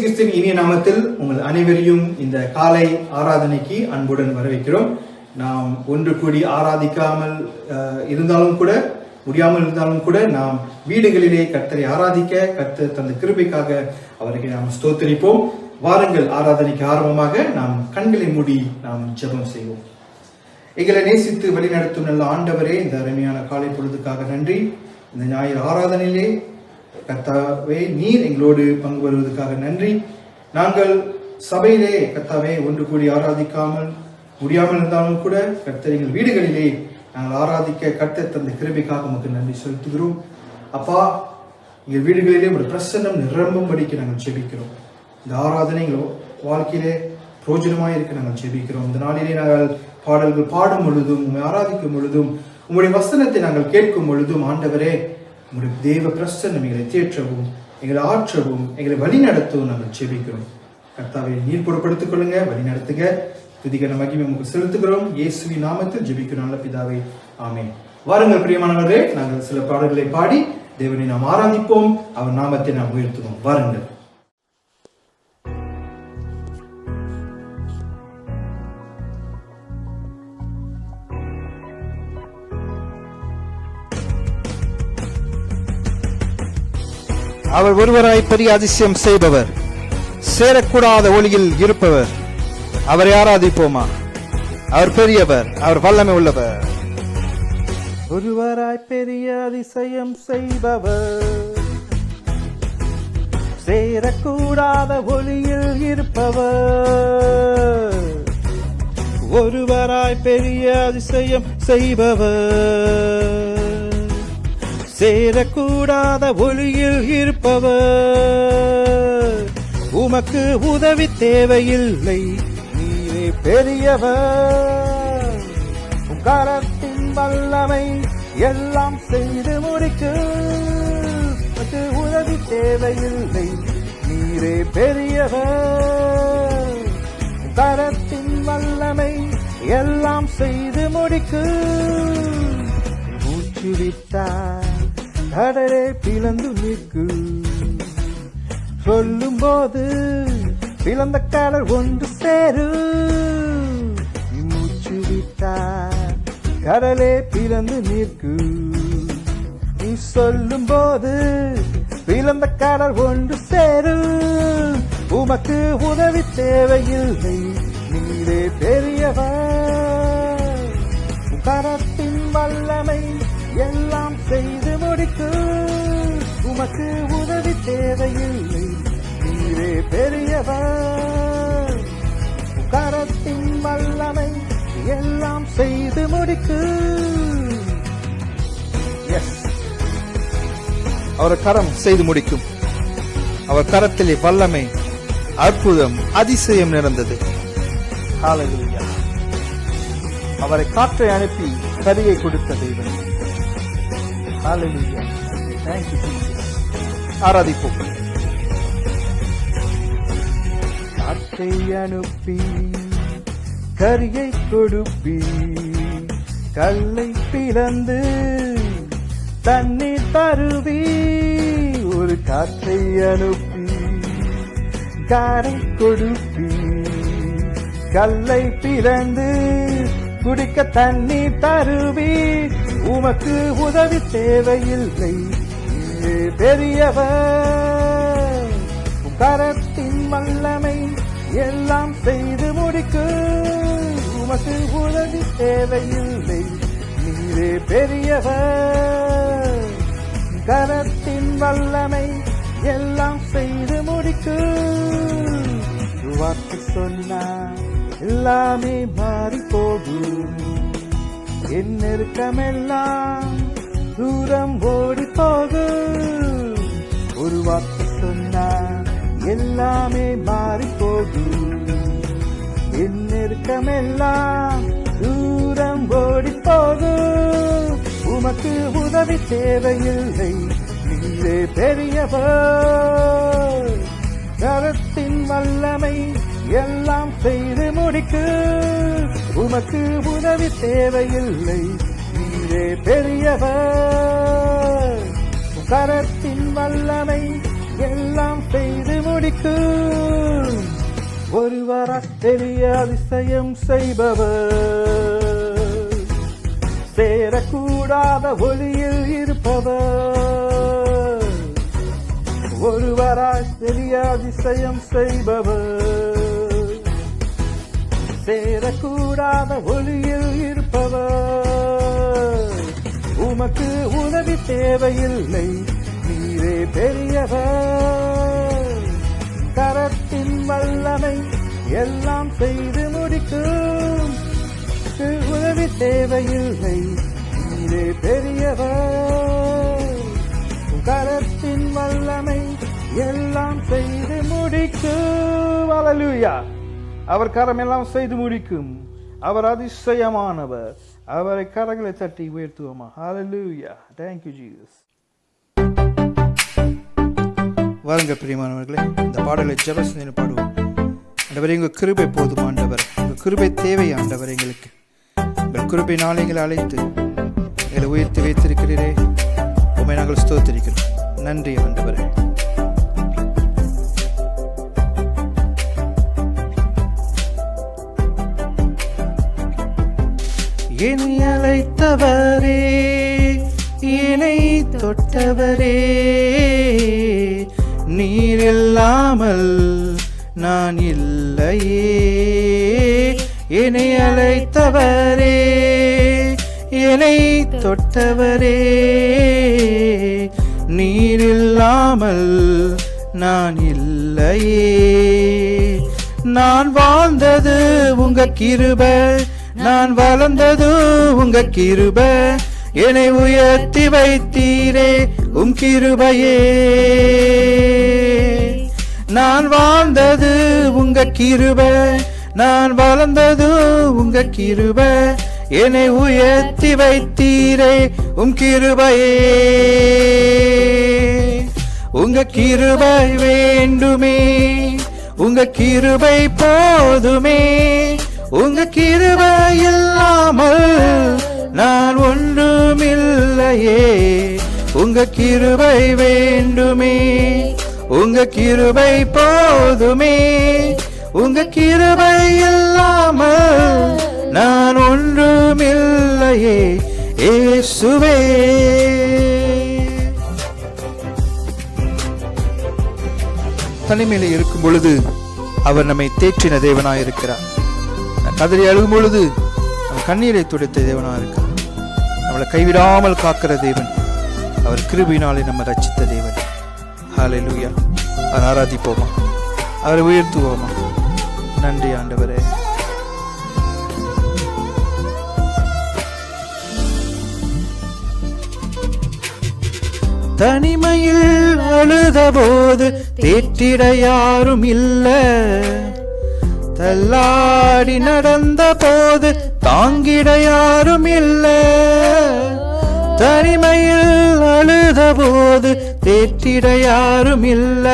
கிறிஸ்துவின் இனிய நாமத்தில் உங்கள் அனைவரையும் இந்த காலை ஆராதனைக்கு அன்புடன் வரவேற்கிறோம். நாம் ஒன்று கூடி ஆராதிக்காமல் இருந்தாலும் கூட, முடியாமல் இருந்தாலும் கூட, நாம் வீடுகளிலே கர்த்தரை ஆராதிக்க கர்த்தர் தந்த கிருபைக்காக அவருக்கு நாம் ஸ்தோத்திரிப்போம். வாருங்கள், ஆராதனைக்கு ஆரம்பமாக நாம் கண்களை மூடி நாம் ஜெபம் செய்வோம். எங்களை நேசித்து வழிநடத்தும் நல்ல ஆண்டவரே, இந்த அருமையான காலை பொழுதுக்காக நன்றி. இந்த ஞாயிறு ஆராதனையிலே கர்த்தாவே நீர் எங்களோடு பங்கு வருவதற்காக நன்றி. நாங்கள் சபையிலே கர்த்தாவே ஒன்று கூடி ஆராதிக்காமல் முடியாமல் இருந்தாலும் கூட கர்த்தர் எங்கள் வீடுகளிலே நாங்கள் ஆராதிக்க கர்த்தர் தந்த கிருபைக்காக உமக்கு நன்றி செலுத்துகிறோம். அப்பா, எங்கள் வீடுகளிலே ஒரு பிரசன்னம் நிரம்பும்படிக்கு நாங்கள் ஜெபிக்கிறோம். இந்த ஆராதனை எங்கள் வாழ்க்கையிலே பிரோஜனமாக இருக்க நாங்கள் ஜெபிக்கிறோம். இந்த நாளிலே நாங்கள் பாடல்கள் பாடும் பொழுதும், உண்மை ஆராதிக்கும் பொழுதும், உங்களுடைய வசனத்தை நாங்கள் கேட்கும் பொழுதும், ஆண்டவரே உங்களுடைய தேவ பிரசன்னம் எங்களை தேற்றவும், எங்களை ஆற்றவும், எங்களை வழி நடத்தவும் நாங்கள் ஜெபிக்கிறோம். கர்த்தாவை நீர் பொறுப்படுத்திக் கொள்ளுங்க, வழி நடத்துங்க. துதிகர மகிமை உங்களுக்கு செலுத்துகிறோம். இயேசுவின் நாமத்தில் ஜெபிக்கிறோம் நல்ல பிதாவே, ஆமென். வாருங்கள் பிரியமானவர்களே, நாங்கள் சில பாடல்களை பாடி தேவனை நாம் ஆராதிப்போம், அவர் நாமத்தை நாம் உயர்த்துவோம். வாருங்கள். அவர் ஒருவராய் பெரிய அதிசயம் செய்பவர், சேரக்கூடாத ஒளியில் இருப்பவர். அவரை ஆராதிப்போமா? அவர் பெரியவர், அவர் வல்லமை உள்ளவர். ஒருவராய் பெரிய அதிசயம் செய்பவர், சேரக்கூடாத ஒளியில் இருப்பவர். ஒருவராய் பெரிய அதிசயம் செய்பவர், சேரக்கூடாத ஒளியில் இருப்பவர். உமக்கு உதவி தேவையில்லை, நீரே பெரியவர். உம் கரத்தின் வல்லமை எல்லாம் செய்து முடிக்கும். உமக்கு உதவி தேவையில்லை, நீரே பெரியவர். உம் கரத்தின் வல்லமை எல்லாம் செய்து முடிக்கும். மூச்சு விட்டார் கடலே பிளந்து நிற்கு, சொல்லும் போது பிளந்த கடல் ஒன்று சேரு. மூச்சு விட்டார் கடலே பிளந்து நிற்கு, நீ சொல்லும் போது பிளந்த கடல் ஒன்று சேரு. உமக்கு உதவி தேவையில்லை, நீரே பெரியவர். கரத்தின் வல்லமை எல்லாம் செய்து முடிக்கு. உமக்கு உதவி தேவையில்லை, நீரே பெரியவர். கரத்தின் வல்லமை எல்லாம் செய்து முடிக்கு. அவர் கரம் செய்து முடிக்கும். அவர் கரத்திலே வல்லமை, அற்புதம், அதிசயம் நிறைந்தது. ஹல்லேலூயா. அவரை காற்றை அனுப்பி கரியை கொடுத்த தெய்வம். ஹல்லேலூயா. Thank you Jesus. ஆராதிப்போம். காற்றை அனுப்பி கரியை கொடுப்பி, கல்லை பிளந்து தண்ணீர் தருவி. ஒரு காற்றை அனுப்பி காரை கொடுப்பி, கல்லை பிளந்து குடிக்க தண்ணீர் தருவி. உமக்கு உதவி தேவையில்லை, நீரே பெரியவர். கரத்தின் வல்லமை எல்லாம் செய்து முடிக்கு. உமக்கு உதவி தேவையில்லை, நீரே பெரியவர். கரத்தின் வல்லமை எல்லாம் செய்து முடிக்கு. வார்த்தை சொன்னார் எல்லாமே மாறி போகும். என் நெருக்கமெல்லாம் தூரம் ஓடி போகும். ஒரு வார்த்தை சொன்னார் எல்லாமே மாறி போகும். என் நெருக்கமெல்லாம் தூரம் ஓடி போகும். உமக்கு உதவி தேவையில்லை, நீரே பெரியவர். கரத்தின் வல்லமை எல்லாம் செய்து முடிக்கு. உமக்கு உதவி தேவையில்லை, நீரே பெரியவர். கரத்தின் வல்லமை எல்லாம் செய்து முடிக்கும். ஒருவராய் பெரிய அதிசயம் செய்பவர், சேரக்கூடாத ஒளியில் இருப்பவர், ஒருவராய் பெரிய அதிசயம் செய்பவர், சேரக்கூடாத ஒளியில் இருப்பவர். உமக்கு உதவி தேவையில்லை, நீரே பெரியவர், கரத்தின் வல்லமை எல்லாம் செய்து முடிக்கும். உதவி தேவையில்லை, நீரே பெரியவர், கரத்தின் வல்லமை எல்லாம் செய்து முடிக்கும். அல்லேலூயா. அவர் கரம் எல்லாம் செய்து முடிக்கும். அவர் அதிசயமானவர். அவரை கரங்களை தட்டி உயர்த்துவோமா? ஹல்லேலூயா. Thank you Jesus. வாருங்க பிரியமானவர்களே, இந்த பாடலை ஜெபசிந்தனை பாடுவோம். ஆண்டவரே, உங்கள் கிருபை போதும் ஆண்டவர், உங்கள் கிருபை தேவை ஆண்டவர். எங்களுக்கு உங்கள் கிருபை நாளைகளை அழைத்து எங்களை உயர்த்தி வைத்திருக்கிறீரே, உண்மை நாங்கள் ஸ்தோத்திரிக்கிறோம். நன்றி ஆண்டவரே. என்னை அழைத்தவரே, என்னை தொட்டவரே, நீர் இல்லாமல் நான் இல்லையே. என்னை அழைத்தவரே, என்னை தொட்டவரே, நீர் இல்லாமல் நான் இல்லையே. நான் வாழ்ந்தது உங்க கிருபை, நான் வளர்ந்தது உங்க கிருபை, என்னை உயர்த்தி வைத்தீரே உம் கிருபையே. நான் வாழ்ந்தது உங்க கிருபை, நான் வளர்ந்தது உங்க கிருபை, என்னை உயர்த்தி வைத்தீரே உம் கிருபையே. உங்க கிருபை வேண்டுமே, உங்க கிருபை போதுமே, உங்க கிருபை இல்லாமல் நான் ஒன்றுமில்லையே. உங்க கிருபை வேண்டுமே, உங்க கிருபை போதுமே, உங்க கிருபை இல்லாமல் நான் ஒன்றுமில்லையே இயேசுவே. தனிமையில் இருக்கும் பொழுது அவர் நம்மை தேற்றின தேவனாய் இருக்கிறார். கதறி அழுகும் பொழுது கண்ணீரை துடைத்த தேவனாக இருக்கிறார். நம்மளை கைவிடாமல் காக்கிற தேவன், அவர் கிருபையினாலே நம்ம ரட்சித்த தேவன். ஹல்லேலூயா. அவர் ஆராதிப்போமா, அவரை உயர்த்துவோமா? நன்றி ஆண்டவரே. தனிமையில் அழுத போது தேற்றிட யாரும் இல்ல, தள்ளாடி நடந்த போது தாங்கிட யாரும் இல்ல. தனிமையில் அழுத போது தேற்றிட யாரும் இல்ல,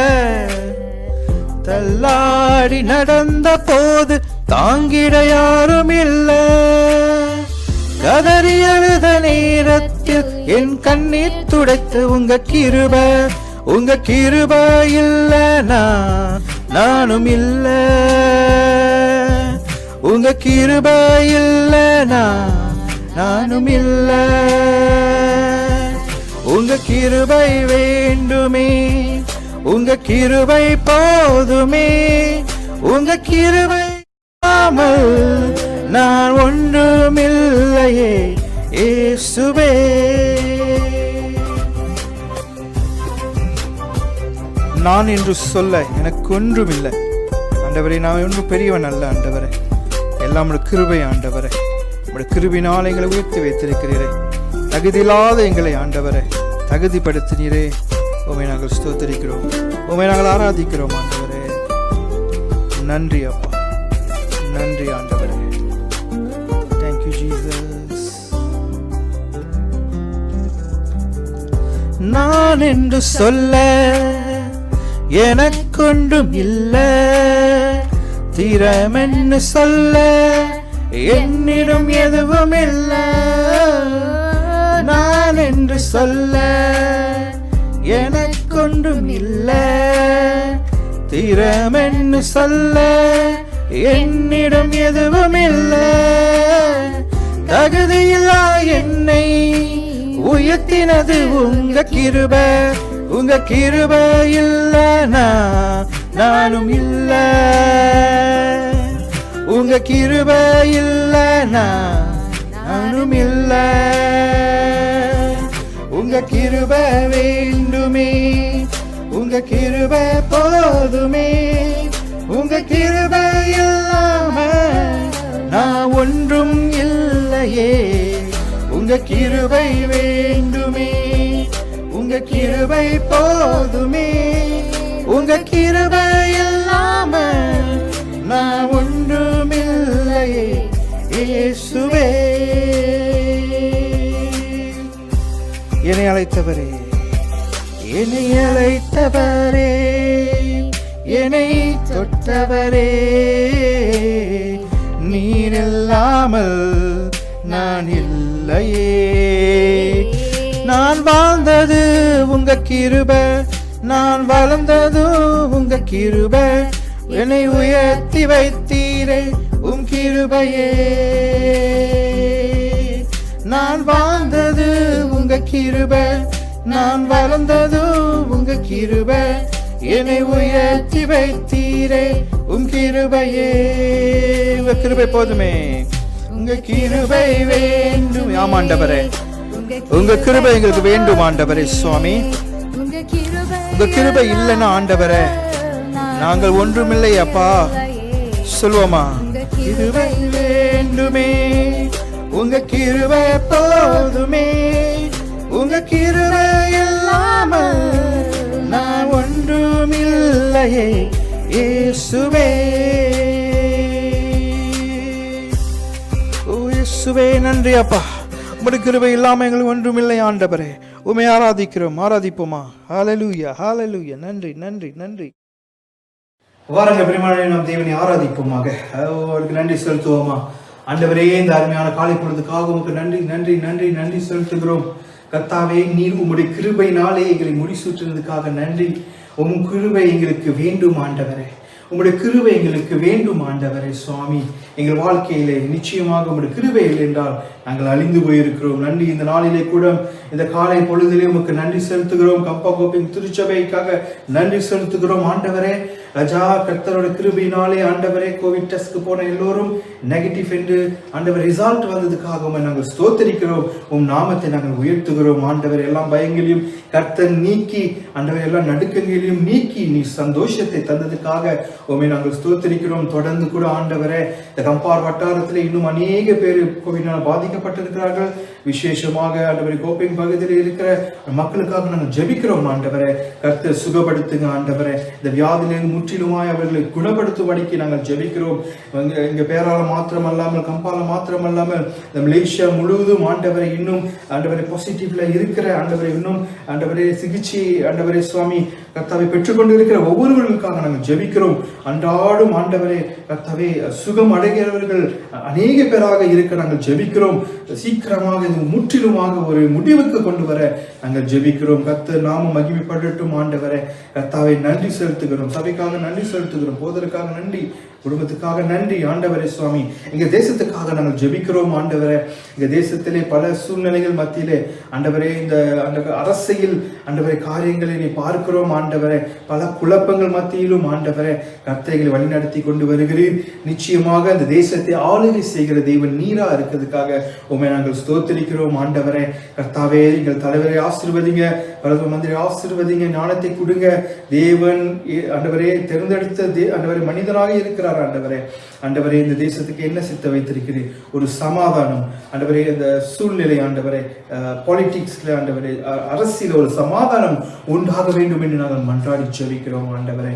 தள்ளாடி நடந்த போது தாங்கிட யாரும் இல்ல. கதறி அழுத நேரத்தில் என் கண்ணீர் துடைத்து உங்க கிருபை, உங்க கிருபை இல்லனா நானும் இல்ல. உங்க கிருபை இல்லனா நானும் இல்ல. உங்க கிருபை வேண்டுமே, உங்க கிருபை போதுமே, உங்க கிருபை இல்லாமல் நான் ஒன்றுமில்லையே இயேசுவே. நான் என்று சொல்ல எனக்கு ஒன்றுமில்லை ஆண்டவரே. நான் ஒன்றும் பெரியவன் அல்ல ஆண்டவரே, எல்லாம் உடைய கிருபை ஆண்டவரே. உடைய கிருபினால் எங்களை உயர்த்தி வைத்திருக்கிறீரே. தகுதியில்லாத எங்களை ஆண்டவரே தகுதிப்படுத்தினீரே. உம்மை நாங்கள் ஸ்தோத்திரிக்கிறோம், உம்மை நாங்கள் ஆராதிக்கிறோம் ஆண்டவரே. நன்றி அப்பா, நன்றி ஆண்டவரே. Thank you Jesus. நான் என்று சொல்ல எனக்கொன்றும் இல்ல, திறமென்னு சொல்ல என்னிடம் எதுவும் இல்ல. நான் என்று சொல்ல எனக்கொன்றும் இல்ல, திறமென்னு சொல்ல என்னிடம் எதுவும் இல்லை. தகுதியில்லா என்னை உயர்த்தினது உங்க கிருபை. உங்க கிருபை இல்லைனா நானும் இல்லை. உங்க கிருபை இல்லைனா நானும் இல்லை. உங்க கிருபை வேண்டுமே, உங்க கிருபை போதுமே. உங்க கிருபை இல்லாம நான் ஒன்றும் இல்லையே. உங்க கிருபை வேண்டுமே, உங்க கிருபை போதுமே. உங்க கிருபை இல்லாம நான் ஒன்றும் இல்லையே இயேசுவே. என்னை அழைத்தவரே, என்னை அழைத்தவரே, என்னை தொட்டவரே, நீர் இல்லாமல் நான் இல்லையே. நான் வாழ்ந்தது உங்க கிருபை, நான் வளர்ந்தது உங்க கிருபை. என்னை உயர்த்தி வைத்தீரே உம் கிருபையே. நான் வாழ்ந்தது உங்க கிருபை, நான் வளர்ந்தது உங்க கிருபை. என்னை உயர்த்தி வைத்தீரே உம் கிருபையே. உங்க கிருபை போதுமே, உங்க கிருபை வேண்டும். ஆமாண்டவரே, உங்க கிருபை எங்களுக்கு வேண்டும் ஆண்டவரே. சுவாமி, உங்க கிருபை இல்லைன்னா ஆண்டவரே நாங்கள் ஒன்றுமில்லை அப்பா சொல்வோமா? கிருபை வேண்டுமே, உங்க கிருபை போதுமே. உங்க கிருபை இல்லாமல் நான் ஒன்றுமில்லையே இயேசுவே. ஓ இயேசுவே, நன்றி அப்பா. உம்முடைய கிருபை இல்லாமல் எங்களுக்கு ஒன்றுமில்லை ஆண்டவரே. உம்மை ஆராதிக்கிறோம், ஆராதிப்போமா? ஹல்லேலூயா, ஹல்லேலூயா. நன்றி, நன்றி, நன்றி. வாருங்க பிரியமானவர்களே, நாம் தேவனை ஆராதிப்போமாக. அவருக்கு நன்றி செலுத்துவோமா? ஆண்டவரே, இந்த அருமையான காலை பொழுதுக்காக உமக்கு நன்றி நன்றி நன்றி நன்றி செலுத்துகிறோம். கர்த்தாவே, நீர் உம்முடைய கிருபையினாலே எங்களை முடிசூற்றினதுக்காக நன்றி. உம் கிருபை எங்களுக்கு வேண்டும் ஆண்டவரே. உம்முடைய கிருபை எங்களுக்கு வேண்டும் ஆண்டவரே. சுவாமி, எங்கள் வாழ்க்கையிலே நிச்சயமாக உம்முடைய கிருபை இல்லை என்றால் நாங்கள் அழிந்து போயிருக்கிறோம். நன்றி. இந்த நாளிலே கூட இந்த காலை பொழுதிலே உமக்கு நன்றி செலுத்துகிறோம். கப்பா கோப்பின் திருச்சபைக்காக நன்றி செலுத்துகிறோம் ஆண்டவரே. ராஜா, கர்த்தரோட கிருபையினாலே ஆண்டவரே கோவிட் டெஸ்ட்க்கு போன எல்லோரும் நெகட்டிவ் என்று ஆண்டவர் ரிசல்ட் வந்ததுக்காக நாங்கள் ஸ்தோத்தரிக்கிறோம். உம் நாமத்தை நாங்கள் உயர்த்துகிறோம் ஆண்டவர். எல்லாம் பயங்களையும் கர்த்தர் நீக்கி ஆண்டவர், எல்லா நடுக்கங்களையும் நீக்கி நீ சந்தோஷத்தை தந்ததுக்காக உண்மை நாங்கள் ஸ்தோத்தரிக்கிறோம். தொடர்ந்து கூட ஆண்டவரே, இந்த கம்பார் வட்டாரத்தில் இன்னும் அநேக பேர் கோவிட்னால் பாதிக்கப்பட்டிருக்கிறார்கள். விசேஷமாக ஆண்டவரை கோப்பிங் பகுதியில் இருக்கிற மக்களுக்காக நாங்கள் ஜெபிக்கிறோம் ஆண்டவரை. கர்த்தர் சுகப்படுத்துங்க ஆண்டவரை. இந்த வியாதியிலிருந்து முற்றிலுமாய் அவர்களை குணப்படுத்தும்படிக்கு நாங்கள் ஜெபிக்கிறோம். இங்க பேரால மாத்திரம் அல்லாமல், கம்பால மாத்திரம் அல்லாமல், இந்த மலேசியா முழுவதும் ஆண்டவரை இன்னும் ஆண்டவரை பாசிட்டிவ்ல இருக்கிற ஆண்டவரை இன்னும் ஆண்டவரே சிகிச்சை ஆண்டவரே சுவாமி கர்த்தாவை பெற்றுக்கொண்டு இருக்கிற ஒவ்வொருவர்களுக்காக நாங்கள் ஜெபிக்கிறோம். அன்றாடும் ஆண்டவரே கர்த்தாவே சுகம் அடைகிறவர்கள் அநேக பேராக இருக்க நாங்கள் ஜெபிக்கிறோம். சீக்கிரமாக இது முற்றிலுமாக ஒரு முடிவுக்கு கொண்டு வர நாங்கள் ஜெபிக்கிறோம். கர்த்தர் நாம மகிமைப்படட்டும் ஆண்டவரே. கர்த்தாவை நன்றி செலுத்துகிறோம். சபைக்காக நன்றி செலுத்துகிறோம். போதற்காக நன்றி, குடும்பத்துக்காக நன்றி ஆண்டவரே சுவாமி. எங்க தேசத்துக்காக நாங்கள் ஜெபிக்கிறோம் ஆண்டவரே. எங்க தேசத்திலே பல சூழ்நிலைகள் மத்தியிலே ஆண்டவரே இந்த அரசியல் ஆண்டவரே காரியங்களை நீ பார்க்கிறோம் ஆண்டவரே. பல குழப்பங்கள் மத்தியிலும் ஆண்டவரே கர்த்தர்களை வழிநடத்தி கொண்டு வருகிறீர். நிச்சயமாக இந்த தேசத்தை ஆளுகை செய்கிற தேவன் நீரா இருக்கிறதுக்காக உண்மை நாங்கள் ஸ்தோத்திரிக்கிறோம் ஆண்டவரே. கர்த்தாவே, எங்கள் தலைவரை ஆசீர்வதிங்க, பிரதம மந்திரி ஆசீர்வதிங்க, ஞானத்தை கொடுங்க. தேவன் ஆண்டவரே தேர்ந்தெடுத்த ஆண்டவரே மனிதனாக இருக்கிறார் ஆண்டவரே. ஆண்டவரே, இந்த தேசத்துக்கு என்ன சித்த வைத்திருக்கிறீர்? ஒரு சமாதானம் ஆண்டவரே. இந்த சூழ்நிலை ஆண்டவரே பாலிடிக்ஸ்ல ஆண்டவரே அரசியல் ஒரு சமாதானம் உண்டாக வேண்டும் என்று நாங்கள் மன்றாடி ஜெபிக்கிறோம் ஆண்டவரே.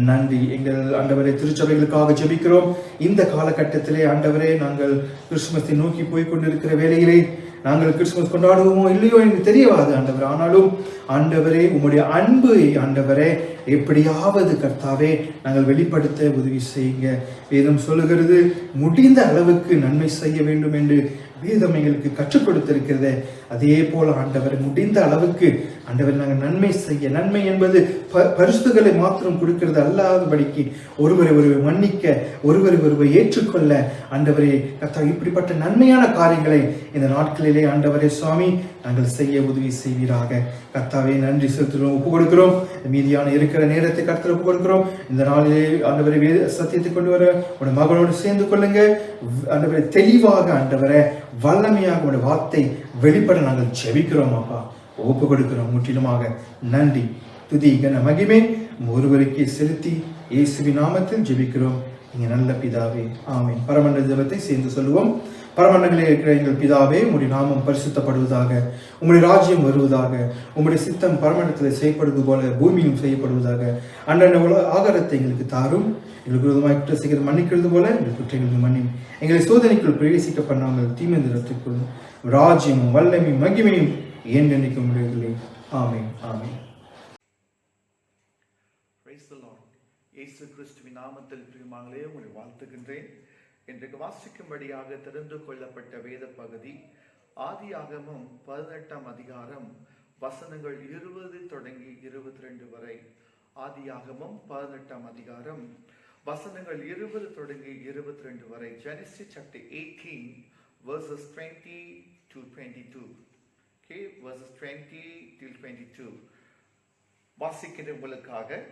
நன்றி. எங்கள் ஆண்டவரே திருச்சபைகளுக்காக ஜெபிக்கிறோம். இந்த காலகட்டத்திலே ஆண்டவரே நாங்கள் கிறிஸ்துமஸை நோக்கி போய் கொண்டிருக்கிற வேளையிலே நாங்கள் கிறிஸ்துமஸ் கொண்டாடுவோமோ இல்லையோ எனக்கு தெரியவாது ஆண்டவர். ஆனாலும் ஆண்டவரே உம்முடைய அன்பு ஆண்டவரே எப்படியாவது கர்த்தாவே நாங்கள் வெளிப்படுத்த உதவி செய்யுங்க. வேதம் சொல்லுகிறது முடிந்த அளவுக்கு நன்மை செய்ய வேண்டும் என்று வேதம் எங்களுக்கு கற்றுக் கொடுத்திருக்கிறது. அதே போல ஆண்டவர் முடிந்த அளவுக்கு ஆண்டவர் நாங்கள் நன்மை செய்ய, நன்மை என்பது பரிசுகளை மாத்திரம் கொடுக்கிறது அல்லாதபடிக்கு ஒருவரை ஒருவர் மன்னிக்க, ஒருவரை ஒருவர் ஏற்றுக்கொள்ள ஆண்டவரே கர்த்தாவே இப்படிப்பட்ட நன்மையான காரியங்களை இந்த நாட்களிலே ஆண்டவரே சுவாமி நாங்கள் செய்ய உதவி செய்வீராக. கர்த்தாவே நன்றி செலுத்துகிறோம், ஒப்பு கொடுக்கிறோம். மீதியான இருக்கிற நேரத்தை கர்த்தர் ஒப்பு கொடுக்கிறோம். இந்த நாளிலே ஆண்டவரை வேத சத்தியத்தை கொண்டு வர உடைய மகனோடு சேர்ந்து கொள்ளுங்க. ஆண்டவரை தெளிவாக ஆண்டவரை வல்லமையாக உடைய வார்த்தை வெளிப்பட நாங்கள் ஜெபிக்கிறோம் அப்பா, ஒப்பு கொடுக்கிறோம். முற்றிலுமாக நன்றி துதி கன மகிமை ஒருவருக்கே செலுத்தி இயேசுவின் நாமத்தில் ஜெபிக்கிறோம் நீங்க நல்ல பிதாவே, ஆமென். பரமண்டல ஜெபத்தை சேர்ந்து சொல்லுவோம். பரமண்டங்களில் இருக்கிற எங்கள் பிதாவே, உம்முடைய நாமம் பரிசுத்தப்படுவதாக, உம்முடைய ராஜ்யம் வருவதாக, உம்முடைய சித்தம் பரமண்டலத்தில் செய்யப்படுவது போல பூமியிலும் செய்யப்படுவதாக. அன்றன்ன ஆகாரத்தை எங்களுக்கு தாரும், எங்களுக்கு விரோதமாக குற்றம் செய்கிற மன்னிக்கிறது போல எங்கள் குற்றங்களுக்கு மன்னி, எங்களை சோதனைக்குள் பிரவேசிக்க பண்ணாமல் தீமந்திரத்திற்குள் ராஜ்யமும் வல்லமையும் மகிமையும் என்றென்னைக்கு முடியவில்லை. ஆமென், ஆமென். இயேசு கிறிஸ்துவின் நாமத்தில் பிரியமானவர்களே உங்களை வாழ்த்துகின்றேன். இன்றைக்கு வாசிக்கும்படியாக தெரிந்து கொள்ளப்பட்ட வேத பகுதி ஆதியாகமம் 18ஆம் அதிகாரம் வசனங்கள் 20 தொடங்கி 22 வரை. ஆதியாகமம் 18ஆம் அதிகாரம் வசனங்கள் 20 தொடங்கி 22 வரை. Genesis chapter 18 verses 20 to 22. Okay, verses 20 till 22. வாசிக்கிறவங்களுக்காக.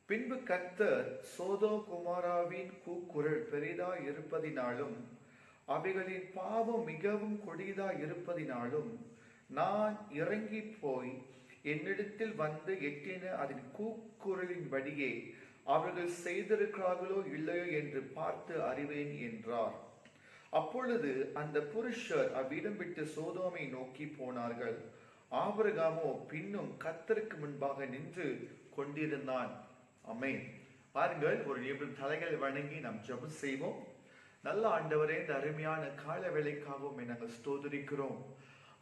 பின்பு கர்த்தர் சோதோம் குமாராவின் கூக்குரல் பெரிதாய் இருப்பதினாலும் அவைகளின் பாவம் மிகவும் கொடியதாய் இருப்பதினாலும் நான் இறங்கி போய் என்னிடத்தில் வந்து எட்டின அதன் கூக்குரலின்படியே அவர்கள் செய்திருக்கிறார்களோ இல்லையோ என்று பார்த்து அறிவேன் என்றார். அப்பொழுது அந்த புருஷர் அவ்விடம் விட்டு சோதோமை நோக்கி போனார்கள். ஆபிரகாமோ பின்னும் கர்த்தருக்கு முன்பாக நின்று கொண்டிருந்தான். ஆமென். பாருங்கள், ஒரு நிமிடம் தலைகளை வணங்கி நாம் ஜெபம் செய்வோம். நல்ல ஆண்டவரே, இந்த அருமையான கால வேளைக்காகவும் நாங்கள் ஸ்தோத்திரிக்கிறோம்.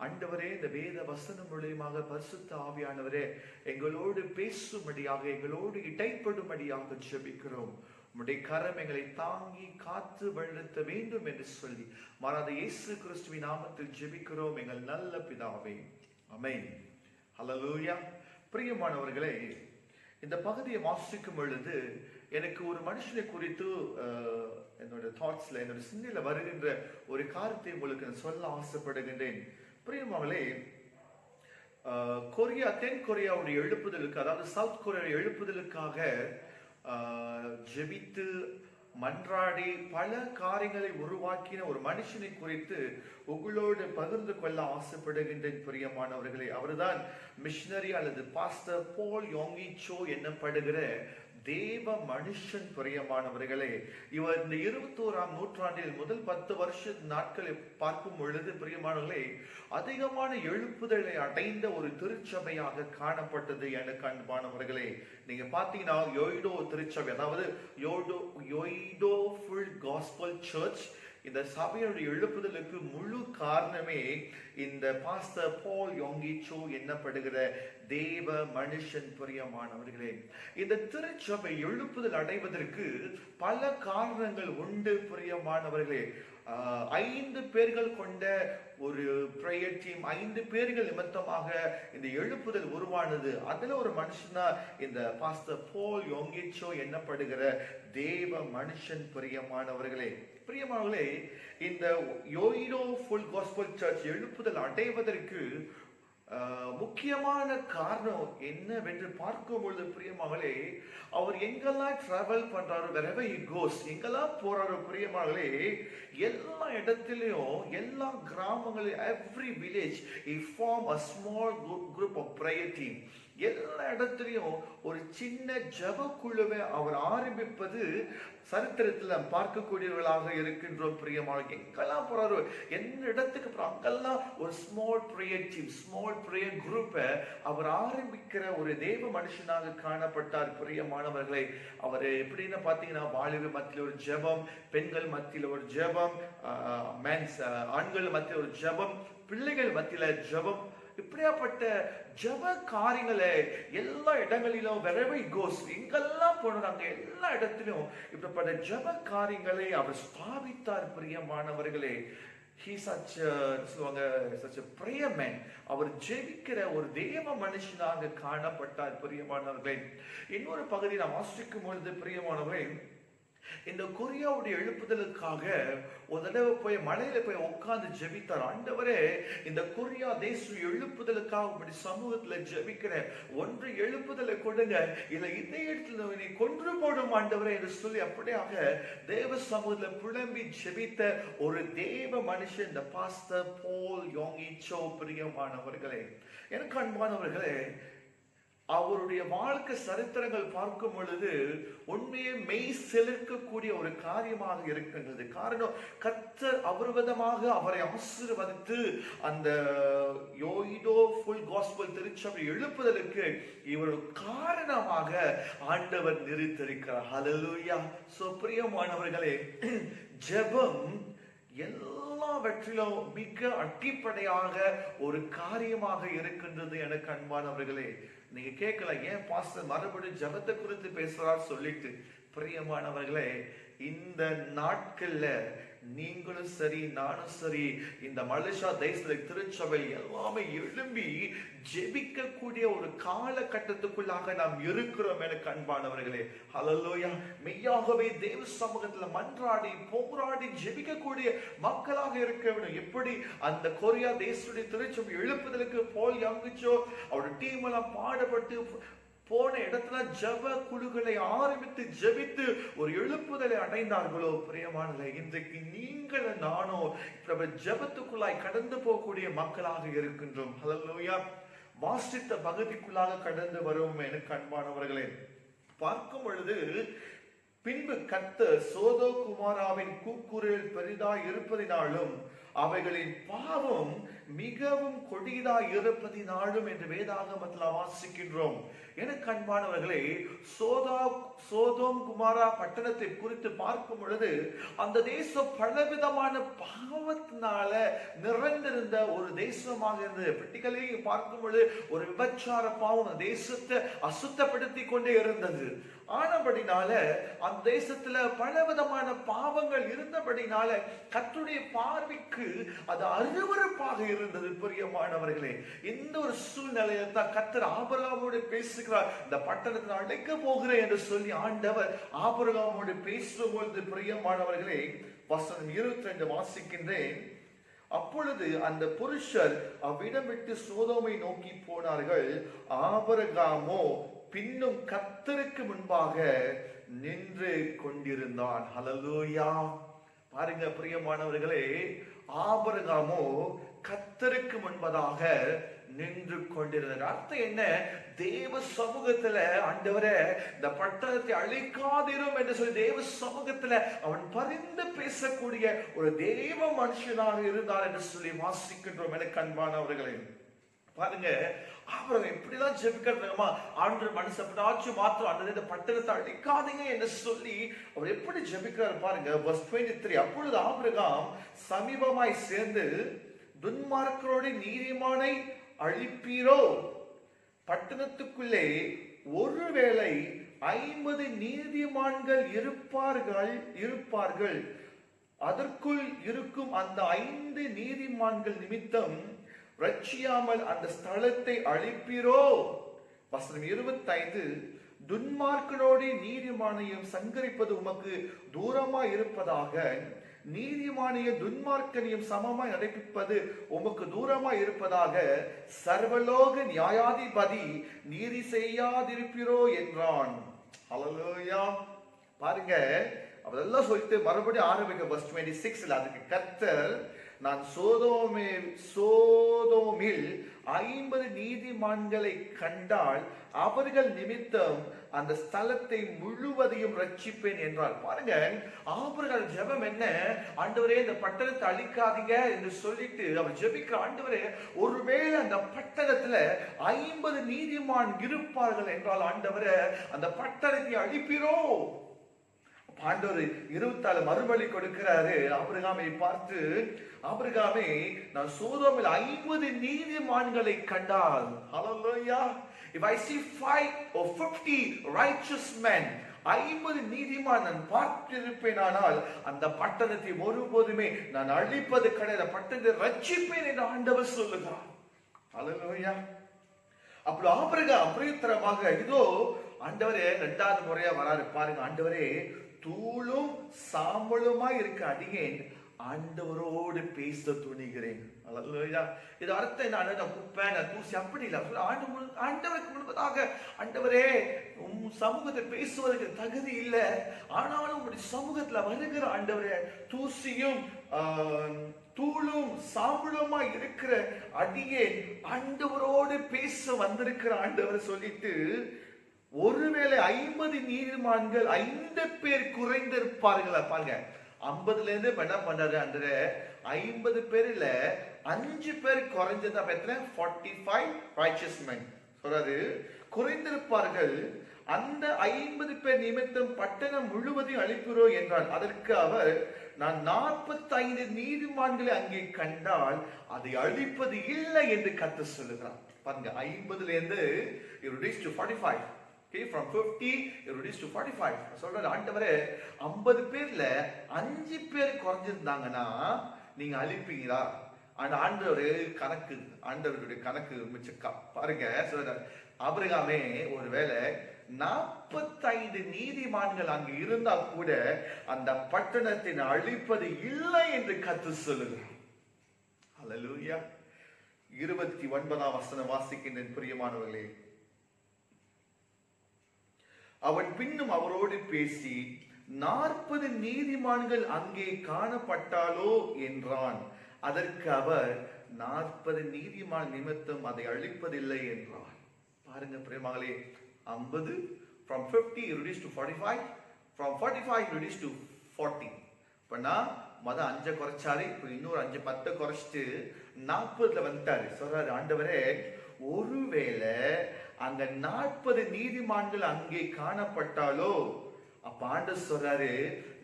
ஆண்டவரே, இந்த வேத வசனம் மூலியமாக பரிசுத்த ஆவியானவரே எங்களோடு பேசும்படியாக, எங்களோடு இடைப்படும்படியாக ஜெபிக்கிறோம். உம்முடைய கரம் எங்களை தாங்கி காத்து வழிநடத்த வேண்டும் என்று சொல்லி மாறாத இயேசு கிறிஸ்துவின் நாமத்தில் ஜெபிக்கிறோம் எங்கள் நல்ல பிதாவே, ஆமென். ஹல்லேலூயா. பிரியமானவர்களே, இந்த பகுதியை வாசிக்கும் பொழுது எனக்கு ஒரு மனுஷனை குறித்து என்னோட தாட்ஸ்ல, என்னோட சிந்தையில வருகின்ற ஒரு காரியத்தை உங்களுக்கு சொல்ல ஆசைப்படுகின்றேன். பிரியமானவர்களே, கொரியா, தென் கொரியாவுடைய எழுப்புதலுக்கு, அதாவது சவுத் கொரியா எழுப்புதலுக்காக ஜெபித்து மன்றாடி பல காரியங்களை உருவாக்கின ஒரு மனுஷனை குறித்து உங்களோடு பகிர்ந்து கொள்ள ஆசைப்படுகின்றேன். பிரியமானவர்களே, அவர்தான் மிஷனரி அல்லது பாஸ்டர் பால் யோங்கி சோ என்னப்படுகிற தேவ மனுஷன். பிரியமானவர்களே, இவர் இந்த 21ஆம் நூற்றாண்டில் முதல் 10 வருஷ நாட்களை பார்க்கும் பொழுது பிரியமானவர்களே அதிகமான எழுப்புதலை அடைந்த ஒரு திருச்சபையாக காணப்பட்டது. எனக்கு அன்பானவர்களே, நீங்க பாத்தீங்கன்னா யோய்டோ திருச்சபை, அதாவது யோய்டோ ஃபுல் காஸ்பல் சர்ச், இந்த சபையுடைய எழுப்புதலுக்கு முழு காரணமே இந்த பாஸ்டர் பால் யோங்கி சோ என்னப்படுகிற தேவ மனுஷன். பிரியமானவர்களே, இந்த திருச்சபை எழுப்புதல் அடைவதற்கு பல காரணங்கள் உண்டு. பிரியமானவர்களே, 5 பேர்கள் கொண்ட ஒரு பிரேயர் டீம், 5 பேர்கள் நிமித்தமாக இந்த எழுப்புதல் உருவானது. அதுல ஒரு மனுஷனா இந்த பாஸ்டர் பால் யோங்கி சோ என்னப்படுகிற தேவ மனுஷன். பிரியமானவர்களே, இந்த யோய்டோ ஃபுல் காஸ்பல் சர்ச் எழுப்புதல் அடைவதற்கு முக்கியமான காரணம் என்னவென்று பார்க்கும்பொழுது பிரியமானவர்களே, அவர் எங்கெல்லாம் டிராவல் பண்றாரு, wherever he goes, எங்கெல்லாம் போறாரு பிரியமானவர்களே, எல்லா இடத்திலையும், எல்லா கிராமங்களிலும், every village he form a small group of prayer team. எல்லா இடத்திலையும் ஒரு சின்ன ஜெப குழுவை அவர் ஆரம்பிப்பது சரித்திரத்தில் பார்க்கக்கூடியவர்களாக இருக்கின்றோம். பிரியமான, எங்கெல்லாம் போறாரு, எந்த இடத்துக்கு போறோம், அங்கெல்லாம் ஒரு small prayer team, small prayer குரூப்பை அவர் ஆரம்பிக்கிற ஒரு தேவ மனுஷனாக காணப்பட்டார். பிரியமானவர்களை, அவர் எப்படின்னு பாத்தீங்கன்னா வாலிப மத்தியில் ஒரு ஜெபம், பெண்கள் மத்தியில் ஒரு ஜெபம், ஆண்கள் மத்தியில் ஒரு ஜெபம், பிள்ளைகள் மத்தியில ஜெபம், இப்படியாப்பட்ட ஜப காரியங்களை எல்லா இடங்களிலும் wherever he goes, எங்கெல்லாம் போனாங்க எல்லா இடத்திலும் இப்படிப்பட்ட ஜப காரியங்களை அவர் ஸ்தாபித்தார். பிரியமானவர்களே, he such a prayer man. அவர் ஜெபிக்கிற ஒரு தேவ மனுஷனாக காணப்பட்டார். பிரியமானவர்களே, இன்னொரு பகுதி நாம் வாசிக்கும் பொழுது பிரியமானவர்களே, இந்த கொரியாவுடைய எழுப்புதலுக்காக ஒரு தடவை போய் மலையில போய் உட்கார்ந்து ஜெபித்தார். ஆண்டவரே, இந்த கொரியா தேசம் எழுப்புதலுக்காக இப்படி சமூகத்துல ஜெபிக்கிற ஒன்று எழுப்புதலை கொடுங்க, இல்ல இந்த இடத்துல நீ கொன்று போடும் ஆண்டவரே என்று சொல்லி அப்படியாக தேவ சமூகத்துல புலம்பி ஜெபித்த ஒரு தேவ மனுஷன் இந்த பாஸ்டர் போல் யோங்கி சோ. பிரியமானவர்களே, எனக்கு அன்பானவர்களே, அவருடைய வாழ்க்கை சரித்திரங்கள் பார்க்கும் பொழுது உண்மையை மெய் செலுக்கக்கூடிய ஒரு காரியமாக இருக்கின்றது. காரணம், கர்த்தர் அபரிவிதமாக அவரை ஆசீர்வதித்து அந்த யோயிடோ ஃபுல் காஸ்பல் திருச்சபை எழுப்புதலுக்கு இவர் காரணமாக ஆண்டவர் நிறுத்திருக்கிறார். ஹல்லேலூயா. சோ பிரியமானவர்களே, ஜெபம் எல்லாவற்றிலும் மிக அடிப்படையாக ஒரு காரியமாக இருக்கின்றது. எனக்கு அன்பானவர்களே, நீங்க கேட்கலாம், ஏன் பாஸ்டர் மறுபடியும் ஜபத்தை குறித்து பேசுறார் சொல்லிட்டு. பிரியமானவர்களே, இந்த நாட்கள்ல நீங்களும் சரி நானும் சரி இந்த மலேசியா தேசத்துல திருச்சபை எல்லாமே எழும்பி ஜெபிக்க கூடிய ஒரு காலகட்டத்துக்குள்ளாக நாம் இருக்கிறோம். எனக்கு அன்பானவர்களே, ஹல்லேலூயா. மெய்யாகவே தேவ சமூகத்துல மன்றாடி போராடி ஜெபிக்க கூடிய மக்களாக இருக்க வேண்டும். எப்படி அந்த கொரியா தேசத்துடைய திருச்சபை எழுப்புதலுக்கு போல் யங்கிச்சோ அவருடைய டீம் எல்லாம் பாடுபட்டு போன இடத்துல ஜப குழுக்களை ஆரம்பித்து ஜெபித்து ஒரு எழுப்புதலை அடைந்தார்களோ, பிரியமானவர்களே, இன்றைக்கு நீங்கள் நானோ ஜபத்துக்குள்ளாய் கடந்து போகக்கூடிய மக்களாக இருக்கின்றோம். ஹல்லேலூயா. வாசித்த பகுதிக்குள்ளாக கடந்து வரும். எனக்கு அன்பானவர்களே, பார்க்கும் பொழுது பின்பு கர்த்தர் சோதோ குமாராவின் கூக்குரல் பெரிதாய் இருப்பதினாலும் அவைகளின் பாவம் மிகவும் கொடிதாய் இருப்பதினாலும் என்று வேதாகமத்தில் வாசிக்கின்றோம். எனக்கு அன்பானவர்களே, சோதோம் குமாரா பட்டணத்தை குறித்து பார்க்கும் பொழுது அந்த தேசம் பலவிதமான பாவத்தினால நிறைந்திருந்த ஒரு தேசமாக இருந்தது. பிரிட்டிக்கலி பார்க்கும் பொழுது ஒரு விபச்சார பாவம் அந்த தேசத்தை அசுத்தப்படுத்தி கொண்டே இருந்தது. ஆனபடினால அந்த தேசத்துல பலவிதமான பாவங்கள் இருந்தபடினால கர்த்தருடைய பார்வைக்கு அது அருவருப்பாக இருந்தது. பிரியமானவர்களே, இந்த ஒரு சூழ்நிலையை தான் கர்த்தர் ஆபிரகாமோடு பேசுகிறார். இந்த பட்டணத்தை அழைக்க போகிறேன் என்று சொல்லி ஆண்டவர் ஆபிரகாமோடு பேசும்பொழுது பிரியமானவர்களே, வசனம் 22 வாசிக்கின்றேன். அப்பொழுது அந்த புருஷர் அவ்விடம் விட்டு சோதோமை நோக்கி போனார்கள். ஆபிரகாமோ பின்னும் கர்த்தருக்கு முன்பாக நின்று கொண்டிருந்தான். ஹல்லேலூயா. பாருங்க பிரியமானவர்களே, ஆபிரகாமோ கர்த்தருக்கு முன்பதாக நின்று கொண்டிருந்தார். அர்த்தம் என்ன? தேவ சமூகத்துல ஆண்டவரே இந்த பட்டணத்தை அழிக்காதிரும் என்று சொல்லி தேவ சமூகத்துல அவன் பரிந்து பேசக்கூடிய ஒரு தேவ மனுஷனாக இருந்தார் என்று சொல்லி வாசிக்கின்றோம். எனக்கு அன்பானவர்களே, பாருங்க, அவர் எப்படிதான் ஜெபிக்கிறதுமா ஆண்டு மனுஷப்படாச்சு மாத்திரம் அந்த பட்டணத்தை அழிக்காதீங்க என்று சொல்லி அவர் எப்படி ஜெபிக்கிறார் பாருங்க. verse 23. அப்பொழுது ஆபிரகாம் சமீபமாய் சேர்ந்து துன்மார்க்கரோடு நீதிமானை அழிப்பீரோ? பட்டணத்துக்குள்ளே ஒருவேளை 50 நீதிமான்கள் இருப்பார்கள். அதற்குள் இருக்கும் அந்த 5 நீதிமான்கள் நிமித்தம் ரட்சியாமல் அந்த ஸ்தலத்தை அழிப்பீரோ? வசனம் 25. துன்மார்க்கனோடு நீதிமானையும் சங்கரிப்பது உமக்கு தூரமாய் இருப்பதாக, நீதிமானையும் துன்மார்க்கனையும் சமமாய் நடப்பிப்பது உமக்கு தூரமாய் இருப்பதாக, சர்வலோக நியாயாதிபதி நீதி செய்யாதிருப்பீரோ என்றான். ஹல்லேலூயா. பாருங்க, அதெல்லாம் சொல்லிட்டு மறுபடியும் ஆரம்பிக்க verse 26. அதுக்கு கர்த்தர், நான் சோதோமில் 50 நீதிமான்களை கண்டால் அவர்கள் நிமித்தம் அந்த ஸ்தலத்தை முழுவதையும் ரட்சிப்பேன் என்றார். பாருங்க, ஆபிரகாம் ஜெபம் என்ன? ஆண்டவரே இந்த பட்டணத்தை அழிக்காதீங்க என்று சொல்லிட்டு அவர் ஜெபிக்க, ஆண்டவரே ஒருவேளை அந்த பட்டணத்துல 50 நீதிமான் இருப்பார்கள் என்றால் ஆண்டவரே அந்த பட்டணத்தை அழிப்பீரோ? ஆண்டவர் 24 மறுபடி கொடுக்கிறாரு ஆபிரகாமை பார்த்து, ஆபிரகாமே, நான் சோதோமில் 50 நீதிமான்களை கண்டால், ஹல்லேலூயா, if I see 5 or 50 righteous men, 50 நீதிமான் நான் பார்த்திருப்பேனானால் அந்த பட்டணத்தை ஒருபோதுமே நான் அழிப்பது கிடையாது, பட்டணத்தை ரட்சிப்பேன் என்று ஆண்டவர் சொல்லுகிறார். ஹல்லேலூயா. அப்போ ஆபிரகாம் பிரயத்தனமாக இதோ ஆண்டவரே 2வது முறையா வராரு பாருங்க. ஆண்டவரே, தூளும் சாம்பலுமாய் இருக்க அடியேன் ஆண்டவரோடு பேச துணிகிறேன். அல்லேலூயா. இது அர்த்தம் என்ன? நான் குப்பை, நான் தூசி அப்படி இல்லை. ஆண்டவருக்கு முன்பதாக, ஆண்டவரே, உம் சமூகத்தை பேசுவதற்கு தகுதி இல்லை, ஆனாலும் உங்களுடைய சமூகத்துல வருகிற ஆண்டவரே, தூசியும் தூளும் சாம்பலுமா இருக்கிற அடியேன் ஆண்டவரோடு பேச வந்திருக்கிற ஆண்டவர் சொல்லிட்டு, ஒருவேளை 50 நீதிமான்கள் 5 பேர் குறைந்திருப்பார்களா பாருங்க. 50ல இருந்து என்ன பண்றாரு ஆண்டவரே, 50 பேர் இல்ல 5 பேர் குறைஞ்சது. அப்ப எத்தனை? 45 righteous men சொல்றாரு குறைந்திருப்பார்கள். அந்த 50 பேர் நிமித்தம் பட்டணம் முழுவதையும் அழிப்புறோ என்றான். அதற்கு அவர், நான் 45 நீதிமான்களை அங்கே கண்டால் அதை அழிப்பது இல்லை என்று கர்த்தர் சொல்லுகிறார். பாருங்க, 50ல இருந்து you reduce to 45. Okay, from 50 you reduce to 45. சொல்றாரு ஆண்டவரே, 50 பேர்ல 5 பேர் குறைஞ்சிருந்தாங்கன்னா நீங்க அழிப்பீங்களா? ஆண்டவருடைய கணக்கு மிச்சக்கா பாருங்க. சொல்றாரு ஆபிரகாமே, ஒருவேளை 45 நீதிமான்கள் அங்கு இருந்தா கூட அந்த பட்டணத்தை அழிப்பது இல்லை என்று கர்த்தர் சொல்லுகிறார். ஹல்லேலூயா. 29ஆம் வசனம் வாசிக்கின்றேன் பிரியமானவர்களே. அவன் பின்னும் அவரோடு பேசி, 40 நீதிமான்கள் அங்கே காணப்பட்டாலோ என்றான். அதற்கு அவர், 40 நீதிமான் நிமித்தம் அதை அழிப்பதில்லை என்றார். பாருங்க பிரியமானவர்களே, 50 from 50 you reduce to 45, from 45 you reduce to 40. இப்பனா மொத 5 குறைச்சாரு, இப்போ இன்னொரு 5 10 குறைச்சிட்டு 40ல வந்துட்டாரு. சொல்றாரு ஆண்டவரே, ஒருவேளை அங்க 40 நீதிமான்கள் அங்கே காணப்பட்டாலோ, அப்ப ஆண்டவர் சொல்றாரு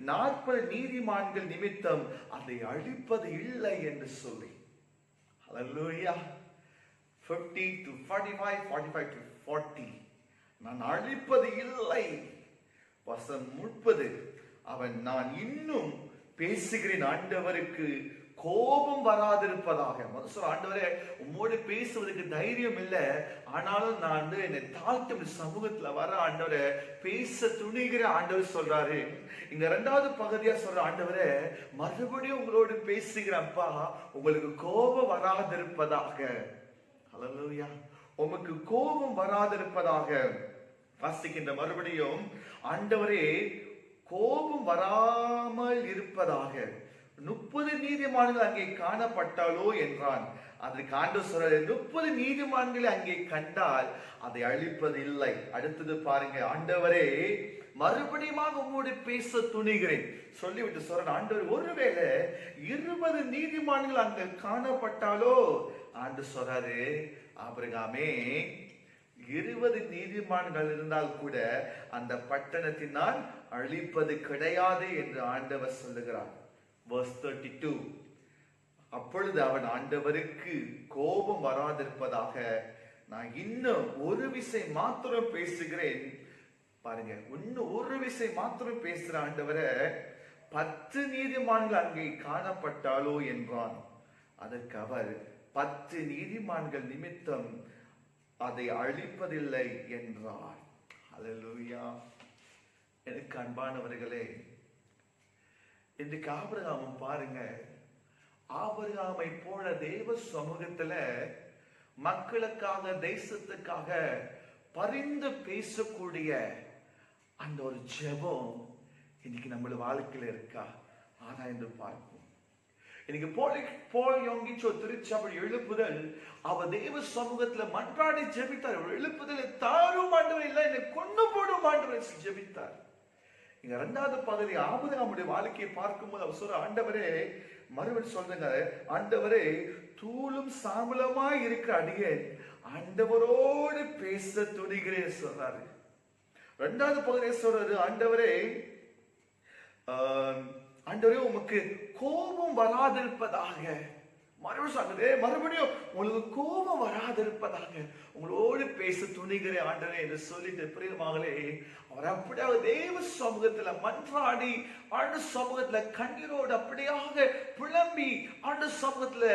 40 நீதிமான்கள் நிமித்தம் அதை அழிப்பது இல்லை என்று சொல்லி. ஹல்லேலூயா. 50 to 45, 45 to 40, நான் அழிப்பது இல்லை. வசனம் 30, அவன், நான் இன்னும் பேசுகிறேன், ஆண்டவருக்கு கோபம் வராதிருப்பதாக. ஆண்டவரே, உம்மோடு பேசுவதற்கு தைரியம் இல்லை, ஆனாலும் நான் என்னை தாழ்த்தும் சமூகத்துல வர ஆண்டவரே பேச துணிகிற ஆண்டவர் சொல்றாரு. இங்க 2வது பகுதியா சொல்ற ஆண்டவரே, மறுபடியும் உங்களோடு பேசுகிறப்பா, உங்களுக்கு கோபம் வராதிருப்பதாக. ஹல்லேலூயா. உமக்கு கோபம் வராதிருப்பதாக. வாசிக்கின்ற மறுபடியும், ஆண்டவரே, கோபம் வராமல் இருப்பதாக. 30 நீதிமான்கள் அங்கே காணப்பட்டாலோ என்றான். அதற்கு ஆண்டவர் சொல்றாரு, 30 நீதிமான்களை அங்கே கண்டால் அதை அழிப்பது இல்லை. அடுத்தது பாருங்க, ஆண்டவரே, மறுபடியும் உம்மோடு பேச துணிகிறேன் சொல்லிவிட்டு சொல்றேன், ஆண்டவர், ஒருவேளை 20 நீதிமான்கள் அங்க காணப்பட்டாலோ. ஆண்டவர் சொல்றாரு, ஆபிரகாமே, 20 நீதிமான்கள் இருந்தால் கூட அந்த பட்டணத்தினால் அழிப்பது கிடையாது என்று ஆண்டவர் சொல்லுகிறார். verse 32, அப்பொழுது அவன், ஆண்டவருக்கு கோபம் வராதிருப்பதாக, நான் இன்னும் ஒரு விசை மாத்திரம் பேசுகிறேன். பாருங்க, இன்னும் ஒரு விசை மாத்திரம் பேசுற ஆண்டவரை, 10 நீதிமான்கள் அங்கே காணப்பட்டாலோ என்றான். அதற்கு அவர், 10 நீதிமான்கள் நிமித்தம் அதை அழிப்பதில்லை என்றார். ஹல்லேலூயா. எனக்கு அன்பானவர்களே, இன்றைக்கு ஆபிரகாமும் பாருங்க, ஆபிரகாமை போல தேவ சமூகத்துல மக்களுக்காக, தேசத்துக்காக பரிந்து பேசக்கூடிய அந்த ஒரு ஜெபம் இன்னைக்கு நம்மள வாழ்க்கையில இருக்கா? ஆராய்ந்து பார்ப்போம். இன்னைக்கு போல் யோங்கிச்சோ திருச்சபை எழுப்புதல், அவ தேவ சமூகத்துல மன்றாடி ஜெபித்தார். எழுப்புதலை தாரும் ஆண்டவர் இல்லை, என்னை கொண்டு போடும் ஆண்டவர் ஜெபித்தார். இங்க 2வது பகுதி ஆபிரகாமுடைய வாழ்க்கையை பார்க்கும்போது அவர் சொல்ற, ஆண்டவரே, மறுபடி சொல்றேங்க, ஆண்டவரே, தூளும் சாம்பலுமாய் இருக்கிற அடியேன் ஆண்டவரோடு பேச துணிகிறேன் சொல்றாரு. 2வது பகுதியை சொல்றாரு, ஆண்டவரே, ஆண்டவரே உமக்கு கோபம் வராதிருப்பதாக. மறுபடியும் உங்களுக்கு கோபம் வராதிருப்பதாக உங்களோடு பேச துணிகிறேன் ஆண்டவரே என்று சொல்லிட்டு பிரியமாகலே அவர் அப்படியாக தேவ சமூகத்துல மன்றாடி ஆண்டு சமூகத்துல கண்ணீரோடு அப்படியாக புலம்பி ஆண்டு சமூகத்துல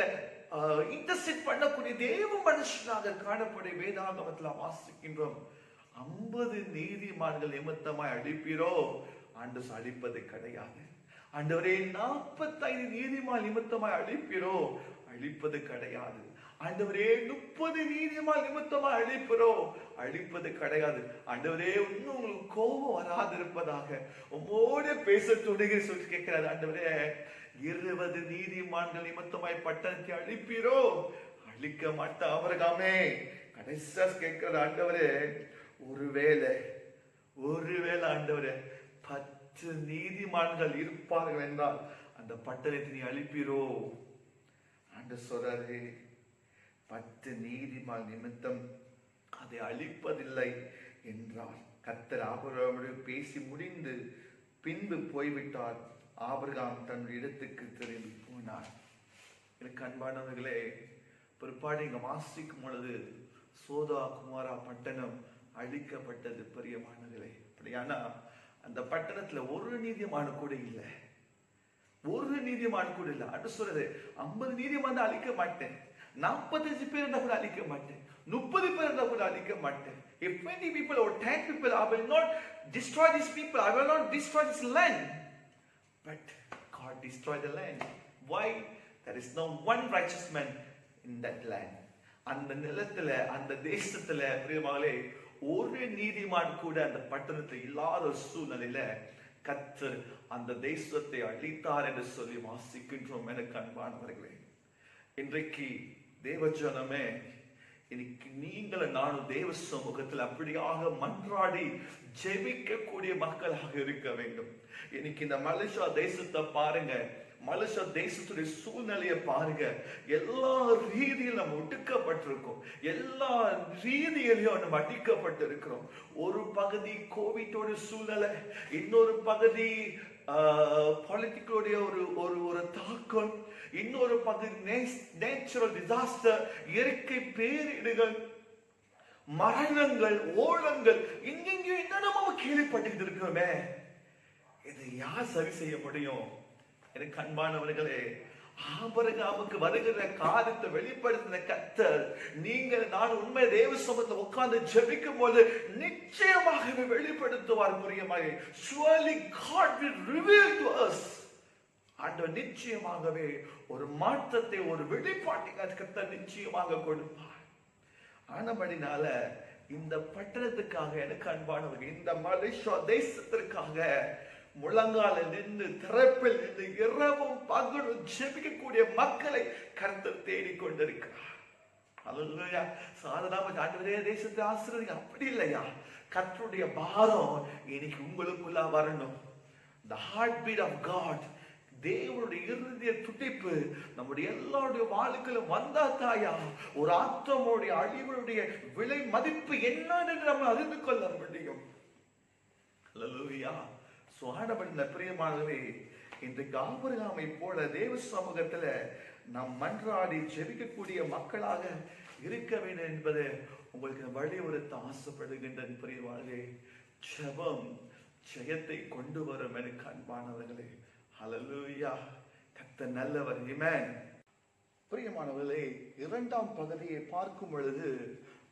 இன்டர்செக்ட் பண்ணக்கூடிய தேவ மனுஷனாக காணப்படைய வேதாகமத்துல வாசிக்கின்றோம். 50 நீதிமான்கள் நிமித்தமாய் அழிப்பீரோ? ஆண்டு அழிப்பது கிடையாது. ஆண்டவரே 45 நீதிமான் நிமித்தமாய் அழிப்பீரோ? அழிப்பது கிடையாது. ஆண்டவரே 30 நீதிமான் நிமித்தமாய் அழிப்பீரோ? அழிப்பது கிடையாது. ஆண்டவரே இன்னும் உங்களுக்கு கோபம் வராதிருப்பதாக உம்மோடு பேச துணிகை சொல்லி கேட்கிறாரு. ஆண்டவரே 20 நீதிமான்கள் நிமித்தமாய் பட்டணத்தை அழிப்பீரோ? அழிக்க மாட்ட ஆபிரகாமே. கடைசியா கேட்கிறார் ஆண்டவரே, ஒருவேளை ஆண்டவரே 10 நீதிமான்கள் இருப்பார்கள் என்றால் அந்த பட்டணத்தை நீ அழிப்பீரோ? ஆண்டு சொல்றாரு 10 நீதிமான் நிமித்தம் அதை அழிப்பதில்லை என்றார். கர்த்தர் ஆபிரகாமோடு பேசி முடிந்து பின்பு போய்விட்டார். ஆபிரகாம் தன்னுடைய இடத்துக்கு திரும்பி போனார். எனக்கு அன்பானவர்களே, பிற்பாடு இங்க வாசிக்கும் பொழுது சோதா குமாரா பட்டணம் அழிக்கப்பட்டது. பிரியமானவர்களே, அப்படியானா அந்த பட்டணத்துல ஒரு நீதிமான கூட இல்லை. அது சொல்றது 50 நீதிமான அழிக்க மாட்டேன், 45 பேர் இருந்தா கூட அழிக்க மாட்டேன், 30 பேர் இருந்தா கூட அழிக்க மாட்டேன். If 20 people or 10 people, I will not destroy these people, I will not destroy this land. But God destroyed the land. Why? There is no one righteous man in that land. அந்த நிலத்துல அந்த தேசத்துல பிரியமானவர்களே ஒரு நீதிமான் கூட அந்த பட்டணத்தில் இல்லாத சூழ்நிலையில கர்த்தர் அந்த தேசத்தை அழித்தார் என்று சொல்லி வாசிக்கின்றோம். எனக்கு அன்பானவர்களே, இன்றைக்கு தேவஜனமே, இன்னைக்கு நீங்களும் நானும் தேவ சமூகத்தில் அப்படியாக மன்றாடி ஜெபிக்கக்கூடிய மக்களாக இருக்க வேண்டும். இன்னைக்கு இந்த மலேசியா தேசத்தை பாருங்க, மலேசியா தேசத்துடைய சூழ்நிலையை பாருங்க. எல்லா ரீதியிலும் நம்ம ஒடுக்கப்பட்டிருக்கோம், எல்லா ரீதியிலையும் நம்ம அடிக்கப்பட்டிருக்கிறோம். ஒரு பகுதி கோவிட்டோட சூழ்நிலை, இன்னொரு பகுதி பொலிட்டிக்கலுடைய ஒரு தாக்கம், இன்னொரு பகுதி நேச்சுரல் டிசாஸ்டர், இயற்கை பேரிடுகள், மரணங்கள், ஓலங்கள், இங்கெங்கேயும் என்னென்ன கேள்விப்பட்டு இருக்கிறோமே. இதை யார் சரி செய்ய முடியும்? எனக்கு அன்பானவர்களே, ஆபிரகாமுக்கு வருகிற காரியத்தை வெளிப்படுத்தின கர்த்தர் நீங்கள் நான் உண்மை தேவ சமூகத்தில் உட்கார்ந்து ஜெபிக்கும் போது நிச்சயமாகவே வெளிப்படுத்துவார். புரியமாக surely God will reveal to us. ஆண்டவர் நிச்சயமாகவே ஒரு மாற்றத்தை, ஒரு வெளிப்பாட்டை கர்த்தர் நிச்சயமாக கொடுப்பார். ஆனபடினால இந்த பட்டணத்துக்காக எனக்கு அன்பானவர்கள், இந்த மலேசியா தேசத்திற்காக முழங்கால நின்று திறப்பில் நின்று இரவும் பகலும் ஜெபிக்கக்கூடிய மக்களை கர்த்தர் தேடிக்கொண்டிருக்கிறார். அல்லேலூயா. சாதாரண ஆண்டவரே தேசத்தை ஆசீர்வதிங்க அப்படி இல்லையா? கர்த்தருடைய பாரம் இன்னைக்கு உங்களுக்குள்ள வரணும். The heartbeat of God, தேவனுடைய இருதய துடிப்பு நம்முடைய எல்லாருடைய வாழ்க்கையிலும் வந்தா தாயா ஒரு ஆத்மாவுடைய அழிவுடைய விலை மதிப்பு என்னன்னு நம்ம அறிந்து கொள்ள முடியும். அல்லேலூயா. சுவாடப்பட்ட பிரியமானவர்களே, இன்றைக்கு ஆபிரகாமை போல தேவ சமூகத்துல நாம் மன்றாடி ஜெபிக்கக்கூடிய மக்களாக இருக்க வேண்டும் என்பது உங்களுக்கு வலியுறுத்த ஆசைப்படுகின்ற பிரியமானவர்களே. ஜெபம் ஜெயத்தை கொண்டு வரும் எனக்கு அன்பானவர்களே. ஹல்லேலூயா. கர்த்தர் நல்லவர். ஆமென். பிரியமானவர்களே, 2ஆம் பகுதியை பார்க்கும் பொழுது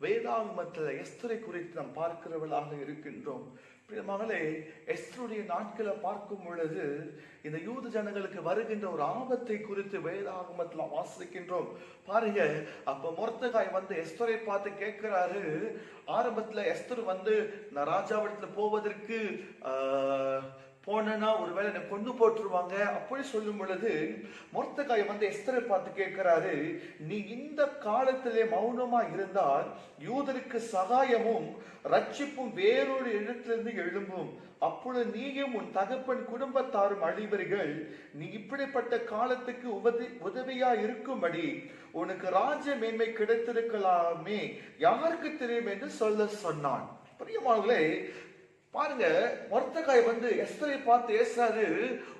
வேதாகமத்தில் எஸ்தரை குறித்து நாம் பார்க்கிறவர்களாக இருக்கின்றோம். பிரியமானவர்களே, எஸ்தருடைய நாட்களை பார்க்கும் பொழுது இந்த யூத ஜனங்களுக்கு வருகின்ற ஒரு ஆபத்தை குறித்து வேதாகமத்தில் வாசிக்கின்றோம். பாருங்க, அப்ப மொர்தெகாய் வந்து எஸ்தரை பார்த்து கேட்கிறாரு. ஆரம்பத்துல எஸ்தர் வந்து நான் ராஜாவிடத்துல போவதற்கு போனா ஒருவேளை என்னை கொண்டு போட்டுருவாங்க அப்படி சொல்லும் பொழுது மொர்தெகாய் வந்து எஸ்தரை பார்த்து கேட்கிறாரு, நீ இந்த காலத்திலே மௌனமா இருந்தால் யூதருக்கு சகாயமும் ரட்சிப்பும் வேறொரு இடத்திலிருந்து எழும்பும். அப்பொழுது நீயும் உன் தகப்பன் குடும்பத்தாரும் அழிவர்கள். நீ இப்படிப்பட்ட காலத்துக்கு உதவியா இருக்கும்படி உனக்கு ராஜ மேன்மை கிடைத்திருக்கலாமே, யாருக்கு தெரியும் என்று சொல்ல சொன்னான். பிரியமானவர்களே, பாருங்க, மொர்தெகாய் வந்து எஸ்தரை பார்த்து ஏசாரு,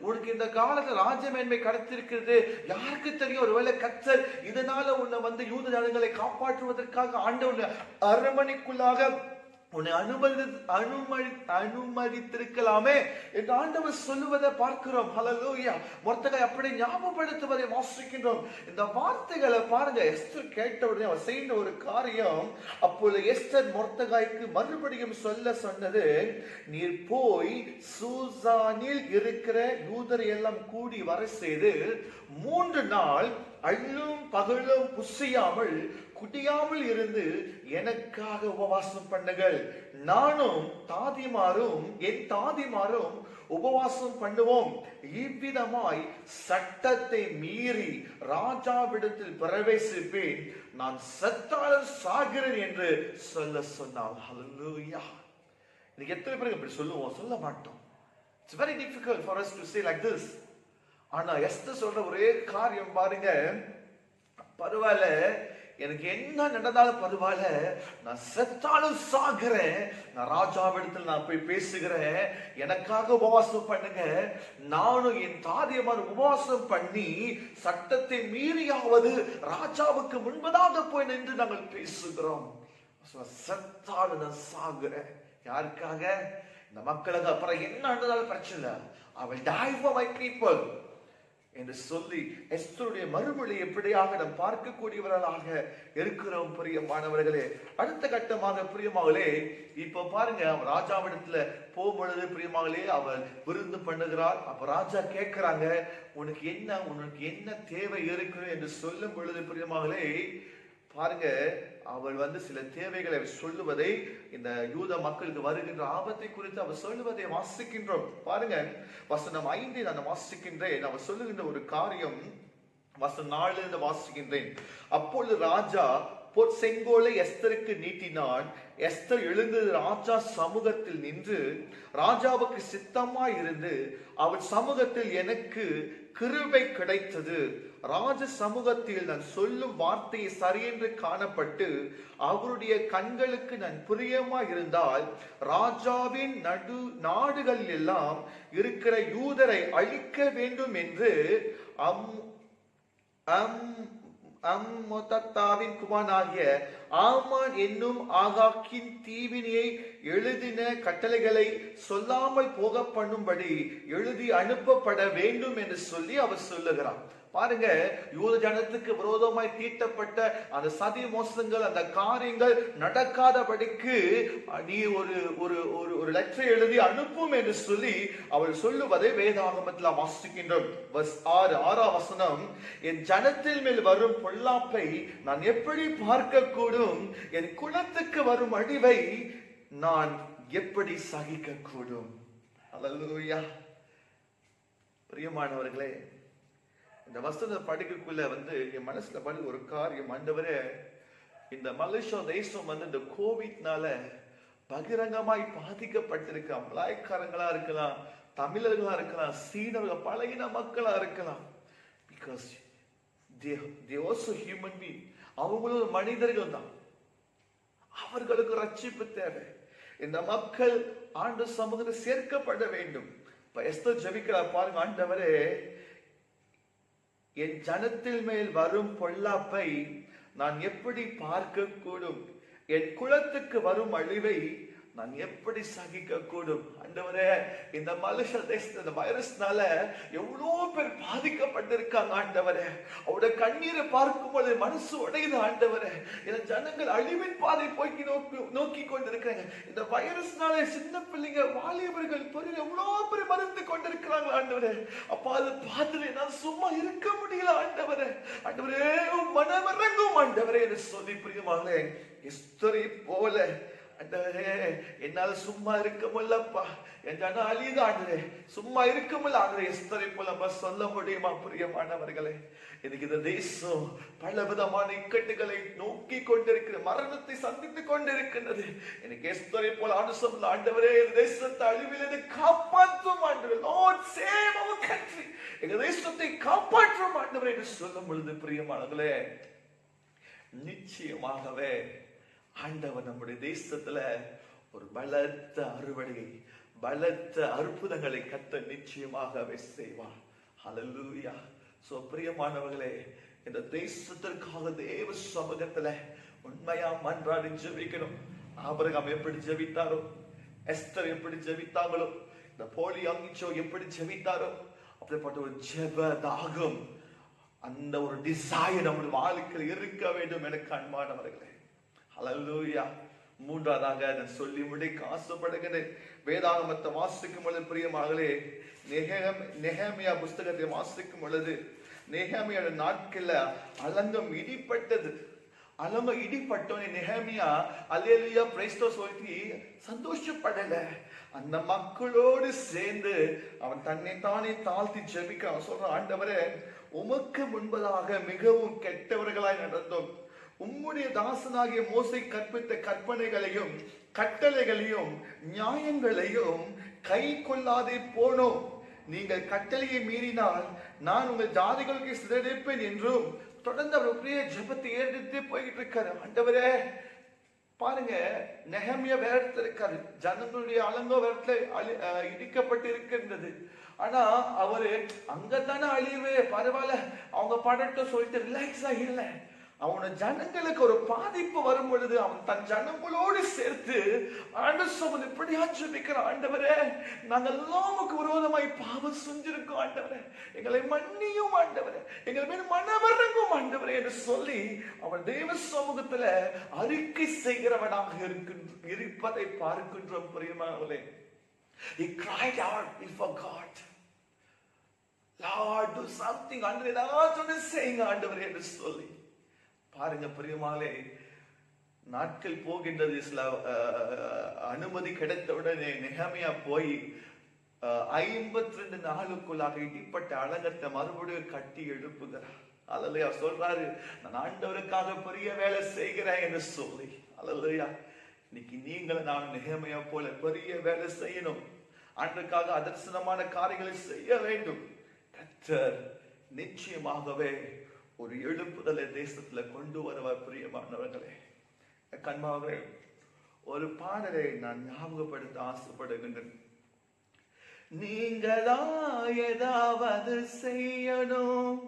உனக்கு இந்த காலத்துல ராஜமேன்மை கிடைத்திருக்கிறது, யாருக்கு தெரியும், ஒருவேளை கர்த்தர் இதனால உன்னை வந்து யூத ஜனங்களை காப்பாற்றுவதற்காக ஆண்டவர் அரண்மனைக்குள்ளாக உன்னை அனுமதித்திருக்கலாமே என்று ஆண்டவர் சொல்லுவதை பார்க்கிறோம். ஹல்லேலூயா. மொர்தெகாய் அப்படி ஞாபகப்படுத்துவதை வாசிக்கின்றோம். இந்த வார்த்தைகளை பாருங்க, எஸ்தர் கேட்ட உடனே அவர் செய்த ஒரு காரியம். அப்பொழுது எஸ்தர் மொர்தெகாய்க்கு மறுபடியும் சொன்னது, நீர் போய் சூசானில் இருக்கிற யூதரை எல்லாம் கூடி வர செய்து 3 நாள் அள்ளும் பகலும் புசியாமல் குடியாமல் இருந்து எனக்காக உபவாசம் பண்ணுங்கள். நானும் என் தாதிமாரும் உபவாசம் பண்ணுவோம். இவ்விதமாய் சட்டத்தை மீறி ராஜாவிடத்தில் பிரவேசிப்பேன், நான் செத்தாலும் சாகிறேன் என்று சொன்னார். ஹல்லேலூயா. இன்னைக்கு எத்தனை பேருக்கு இப்படி சொல்லுவோம்? சொல்ல மாட்டோம். It's very difficult for us to say like this. ஆனா எஸ்தர் சொல்ற ஒரே காரியம் பாருங்க, பரவாயில்ல, எனக்கு என்ன நடந்தாலும் பரவாயில்ல, நான் செத்தாலும் சாகிறேன், நான் ராஜாவிடத்தில் நான் போய் பேசுகிறேன், எனக்காக உபவாசம் பண்ணுங்க, நானும் என் தாதியமார் உபவாசம் பண்ணி சட்டத்தை மீறியாவது ராஜாவுக்கு முன்பதாக போய் நின்று நாங்கள் பேசுகிறோம். செத்தாலும் நான் சாகுறேன். யாருக்காக? இந்த மக்களுக்கு. அப்புறம் என்ன நடந்தாலும் பிரச்சனை இல்லை, I will die for my people என்று சொல்லி எஸ்தருடைய மறுமொழி எப்படியாக நாம் பார்க்கக்கூடியவர்களாக இருக்கிறோம். பிரியமானவர்களே, அடுத்த கட்டமாக பிரியமாவளே, இப்ப பாருங்க, அவன் ராஜாவிடத்துல போகும்பொழுது பிரியமாவளே அவள் விருந்து பண்ணுகிறாள். அப்ப ராஜா கேட்கிறாங்க, உனக்கு என்ன தேவை இருக்கு என்று சொல்லும் பொழுது பிரியமாவளே பாருங்க, அவள் வந்து சில தேவைகளை சொல்லுவதை, இந்த யூத மக்களுக்கு வருகின்ற ஆபத்தை குறித்து அவர் சொல்லுவதை வாசிக்கின்றோம். பாருங்க, வசனம் 5 நான் வாசிக்கின்றேன். அவர் சொல்லுகின்ற ஒரு காரியம் வசனம் 4 வாசிக்கின்றேன். அப்பொழுது ராஜா செங்கோலை எஸ்தருக்கு நீட்டினான். எஸ்தர் எழுந்து ராஜா சமூகத்தில் நின்று, ராஜாவுக்கு சித்தமாய் இருந்து அவள் சமூகத்தில் எனக்கு கிருபை கிடைத்தது. ராஜ சமூகத்தில் நான் சொல்லும் வார்த்தையை சரியென்று காணப்பட்டு அவருடைய கண்களுக்கு நான் பிரியமாய் இருந்தால் ராஜாவின் நாடுகள் எல்லாம் இருக்கிற யூதரை அழிக்க வேண்டும் என்று அம்மொதத்தாவின் குமாரனாகிய ஆமான் என்னும் ஆகாக்கின் தீவினையை எழுதின கட்டளைகளை சொல்லாமல் போக பண்ணும்படி எழுதி அனுப்பப்பட வேண்டும் என்று சொல்லி அவர் சொல்லுகிறார். பாருங்க, யூத ஜனத்துக்கு விரோதமாய் தீட்டப்பட்ட அந்த சதி மோசங்கள், அந்த காரியங்கள் நடக்காதபடிக்கு நீ ஒரு லெட்டரை எழுதி அனுப்பும் என்று சொல்லி அவள் சொல்லுவதை வேதாகமத்தில் வாசிக்கின்றோம். 6 வசனம், என் ஜனத்தின் மேல் வரும் பொல்லாப்பை நான் எப்படி பார்க்க கூடும்? என் குலத்துக்கு வரும் அழிவை நான் எப்படி சகிக்க கூடும்? அல்லேலூயா. பிரியமானவர்களே, இந்த வசனத்தை படிக்கக்குள்ள வந்து என் மனசுல படி ஒரு காரியம், ஆண்டவரே, இந்த மலேசியா தேசம் வந்து இந்த கோவிட்னால பகிரங்கமாய் பாதிக்கப்பட்டிருக்க மலாய்க்காரங்களா இருக்கலாம், தமிழர்களா இருக்கலாம், சீனர்கள், பழகின மக்களா இருக்கலாம். Because they also human being. அவங்களும் மனிதர்கள் தான். அவர்களுக்கு ரட்சிப்பு தேவை. இந்த மக்கள் ஆண்டு சமூகத்தில் சேர்க்கப்பட வேண்டும். எஸ்தர் ஜெபிக்கிறார் பாருங்க, ஆண்டவரே, என் ஜனத்தில் மேல் வரும் பொல்லாப்பை நான் எப்படி பார்க்க கூடும்? என் குலத்துக்கு வரும் அழிவை நான் எப்படி சகிக்க கூடும்? ஆண்டவரே, இந்த மலேசியா தேசத்துல இந்த வைரஸ்னால எவ்வளோ பேர் பாதிக்கப்பட்டிருக்காங்க. ஆண்டவரே, அவருடைய கண்ணீரை பார்க்கும்போது மனசு உடையுது. ஆண்டவரே, இந்த ஜனங்கள் அழிவின் பாதை போக்கி நோக்கி கொண்டிருக்கிறாங்க. இந்த வைரஸ்னால சின்ன பிள்ளைங்க, வாலிபர்கள், பெரிய எவ்வளோ பேர் மருந்து கொண்டிருக்கிறாங்க. ஆண்டவரே, அப்ப அதை பார்த்துட்டு நான் சும்மா இருக்க முடியல. ஆண்டவரே, ஆண்டவரே மனமிறங்கும் ஆண்டவரே என்று சொல்லி பிரியமானே, எஸ்தரை போல ஆண்டவரே என்னால சும்மா இருக்க முடியலப்பா, என் ஜனம் அழியுது ஆண்டவரே, சும்மா இருக்க முடியல ஆண்டவரே, எஸ்தரை போல சொல்ல முடியுமா? பிரியமானவர்களே, எனக்கு இந்த தேசம் பல விதமான இக்கட்டுகளை நோக்கி கொண்டிருக்கிற, மரணத்தை சந்தித்துக் கொண்டிருக்கின்றது. எனக்கு எஸ்தரை போல சொல்ல, ஆண்டவரே, இந்த தேசத்தை அழிவில் காப்பாற்றும் ஆண்டவரே, Lord save our country, எங்க தேசத்தை காப்பாற்றும் ஆண்டவரே என்று சொல்லும் பொழுது பிரியமானவர்களே, நிச்சயமாகவே ஆண்டவர் நம்முடைய தேசத்துல ஒரு பலத்த அறுவடையை, பலத்த அற்புதங்களை கர்த்தர் நிச்சயமாகவே செய்வார். ஹல்லேலூயா. சோ பிரியமானவர்களே, இந்த தேசத்திற்காக தேவ சமூகத்துல உண்மையா மன்றாடி ஜெபிக்கணும். ஆபிரகாம் எப்படி ஜெபித்தாரோ, எஸ்தர் எப்படி ஜெபித்தாங்களோ, இந்த போலி அங்கிச்சோ எப்படி ஜெபித்தாரோ, அப்படிப்பட்ட ஒரு ஜெப தாகம், அந்த ஒரு டிசைர் நம்முடைய வாழ்க்கையில் இருக்க வேண்டும் எனக்கு அன்பானவர்களே. ஹல்லேலூயா. மூன்றாவதாக நான் சொல்லி முடிக்க ஆசைப்படுகிறேன். வேதாகமத்தை வாசிக்கும் பொழுது பிரியமாகலே, நெகேமியா புஸ்தகத்தை வாசிக்கும் பொழுது நெகேமியோட நாட்கள்ல அலங்கம் இடிப்பட்டது. அலங்கம் இடிப்பட்டோனே நெகேமியா அல்லேலூயா பிரைஸ் தி லார்ட் சொல்லி சந்தோஷப்படல. அந்த மக்களோடு சேர்ந்து அவன் தன்னை தானே தாழ்த்தி ஜெபிக்கிறான். சொல்றான், ஆண்டவரே, உமக்கு முன்பதாக மிகவும் கெட்டவர்களாய் நடந்தோம். உம்முடைய தாசனாகிய மோசே கற்பித்த கற்பனைகளையும் கட்டளைகளையும் நியாயங்களையும் கை கொள்ளாதே போனோம். நீங்கள் கட்டளையை மீறினால் நான் உங்கள் ஜாதிகளுக்கு சிதறடிப்பேன் என்றும் தொடர்ந்து அவர் பெரிய ஜெபத்தை ஏறிட்டு போயிட்டு இருக்காரு. ஆண்டவரே பாருங்க, நெகேமியா வேற இடத்துல இருக்காரு, ஜனங்களுடைய அலங்கோ வேற இடத்துல இடிக்கப்பட்டு இருக்கின்றது. ஆனா அவரு அங்கதானே அழிவு, பரவாயில்ல அவங்க படட்டும் சொல்லிட்டு ரிலாக்ஸ் ஆகல. அவன ஜனங்களுக்கு ஒரு பாதிப்பு வரும் பொழுது அவன் தன் ஜனங்களோடு சேர்த்து ஆண்டவர் இப்படியா ஜெபிக்கிறான், ஆண்டவரே நாங்கள் எல்லாமுக்கு விரோதமாய் பாவம் செஞ்சிருக்கோம், ஆண்டவரே எங்களை மன்னியும், ஆண்டவரே எங்கள் மேல் மனவரங்கும், ஆண்டவரே என்று சொல்லி அவன் தேவ சமூகத்துல அறிக்கை செய்கிறவனாக இருப்பதை பார்க்கின்றோம். பிரியமானவர்களே, he cried out before God, Lord do something, ஆண்டவரே நான் செய்யுங்க ஆண்டவரே என்று சொல்லி. பாருங்க பிரியமானே, நாட்கள் போகின்றது. சில அனுமதி கிடைத்தவுடனே நெகேமியா போய் 52 நாளுக்குள்ளாக இடிப்பட்ட அலங்கத்தை மறுபடியும் கட்டி எழுப்புகிறார். அல்லேலூயா. சொல்றாரு, நான் ஆண்டவருக்காக பெரிய வேலை செய்கிறேன் என்று சொல்லி. அல்லேலூயா. இன்னைக்கு நீங்களும் நான் நெகேமியா போல பெரிய வேலை செய்யணும். ஆண்டவருக்காக அதர்சனமான காரியங்களை செய்ய வேண்டும். கர்த்தர் நிச்சயமாகவே ஒரு எழுப்புதலை தேசத்துல கொண்டு வருவார். பிரியமானவர்களே, கண்மாவே ஒரு பாடலை நான் ஞாபகப்படுத்த ஆசைப்படுகின்றேன். நீங்களா ஏதாவது செய்யணும்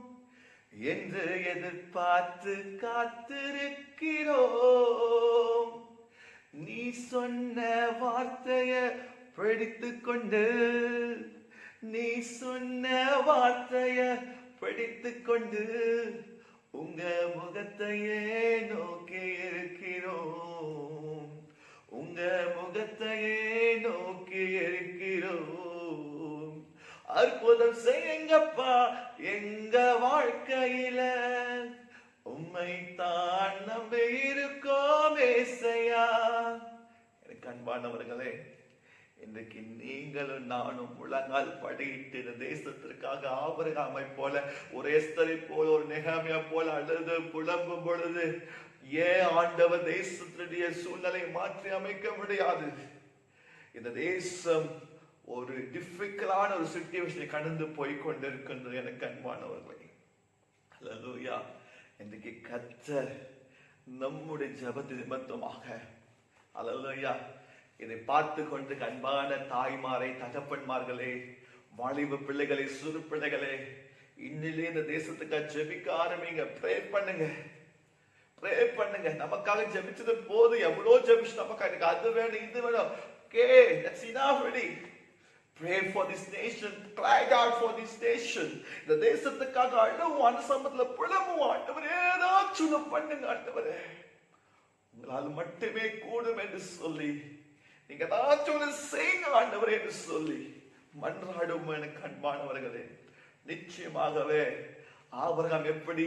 என்று எதிர்பார்த்து காத்திருக்கிறோம். நீ சொன்ன வார்த்தைய பிடித்து கொண்டு, நீ சொன்ன வார்த்தைய பிடித்து கொண்டு உங்க முகத்தையே நோக்கி இருக்கிறோம், உங்க முகத்தையே நோக்கி இருக்கிறோம். அற்புதம் செய்யுங்கப்பா எங்க வாழ்க்கையில, உம்மை தான் நம்பி இருக்கோம் ஏசையா. எனக்கு அன்பானவர்களே, இன்றைக்கு நீங்களும் நானும் முழங்கால் படியிட்டு இந்த தேசத்திற்காக ஆபிரகாமை போல, ஒரு எஸ்தரை போல, ஒரு நெகேமியா போல அழுது புலம்பும் பொழுது ஏன் ஆண்டவர் தேசத்துடைய சூழ்நிலை மாற்றி அமைக்க முடியாது? இந்த தேசம் ஒரு டிஃபிகல்ட்டான ஒரு சிச்சுவேஷனை கடந்து போய் கொண்டிருக்கின்றது. எனக்கு அன்பானவர்களே, அல்லேலூயா. இன்றைக்கு கர்த்தர் நம்முடைய ஜெபத்தின் நிமித்தமாக, அல்லேலூயா, இதை பார்த்து கொண்டு அன்பான தாய்மாரை, தகப்பன்மார்களே, வாலிப பிள்ளைகளே, சிறு பிள்ளைகளே, இன்னிலே இந்த தேசத்துக்காக ஜெபிக்க ஆரம்பிங்க. ப்ரே பண்ணுங்க, ப்ரே பண்ணுங்க. நமக்காக ஜெபிச்சது போது, எவ்வளவு ஜெபிச்சு நமக்காக எனக்கு அது வேணும் இது வேணும். Okay, that's enough already. Pray for this nation, cry out for this nation. இந்த தேசத்துக்காக அழுவான சமத்துல புலம்புவோம். ஆண்டவரே ஏதாச்சும் பண்ணுங்க ஆண்டவரே, உங்களால் மட்டுமே கூடும் என்று சொல்லி, நீங்க ஏதாச்சும் செய்யுங்க ஆண்டவரே என்று சொல்லி மன்றாடும். எனக்கு அன்பானவர்களே, நிச்சயமாகவே ஆபிரகாம் எப்படி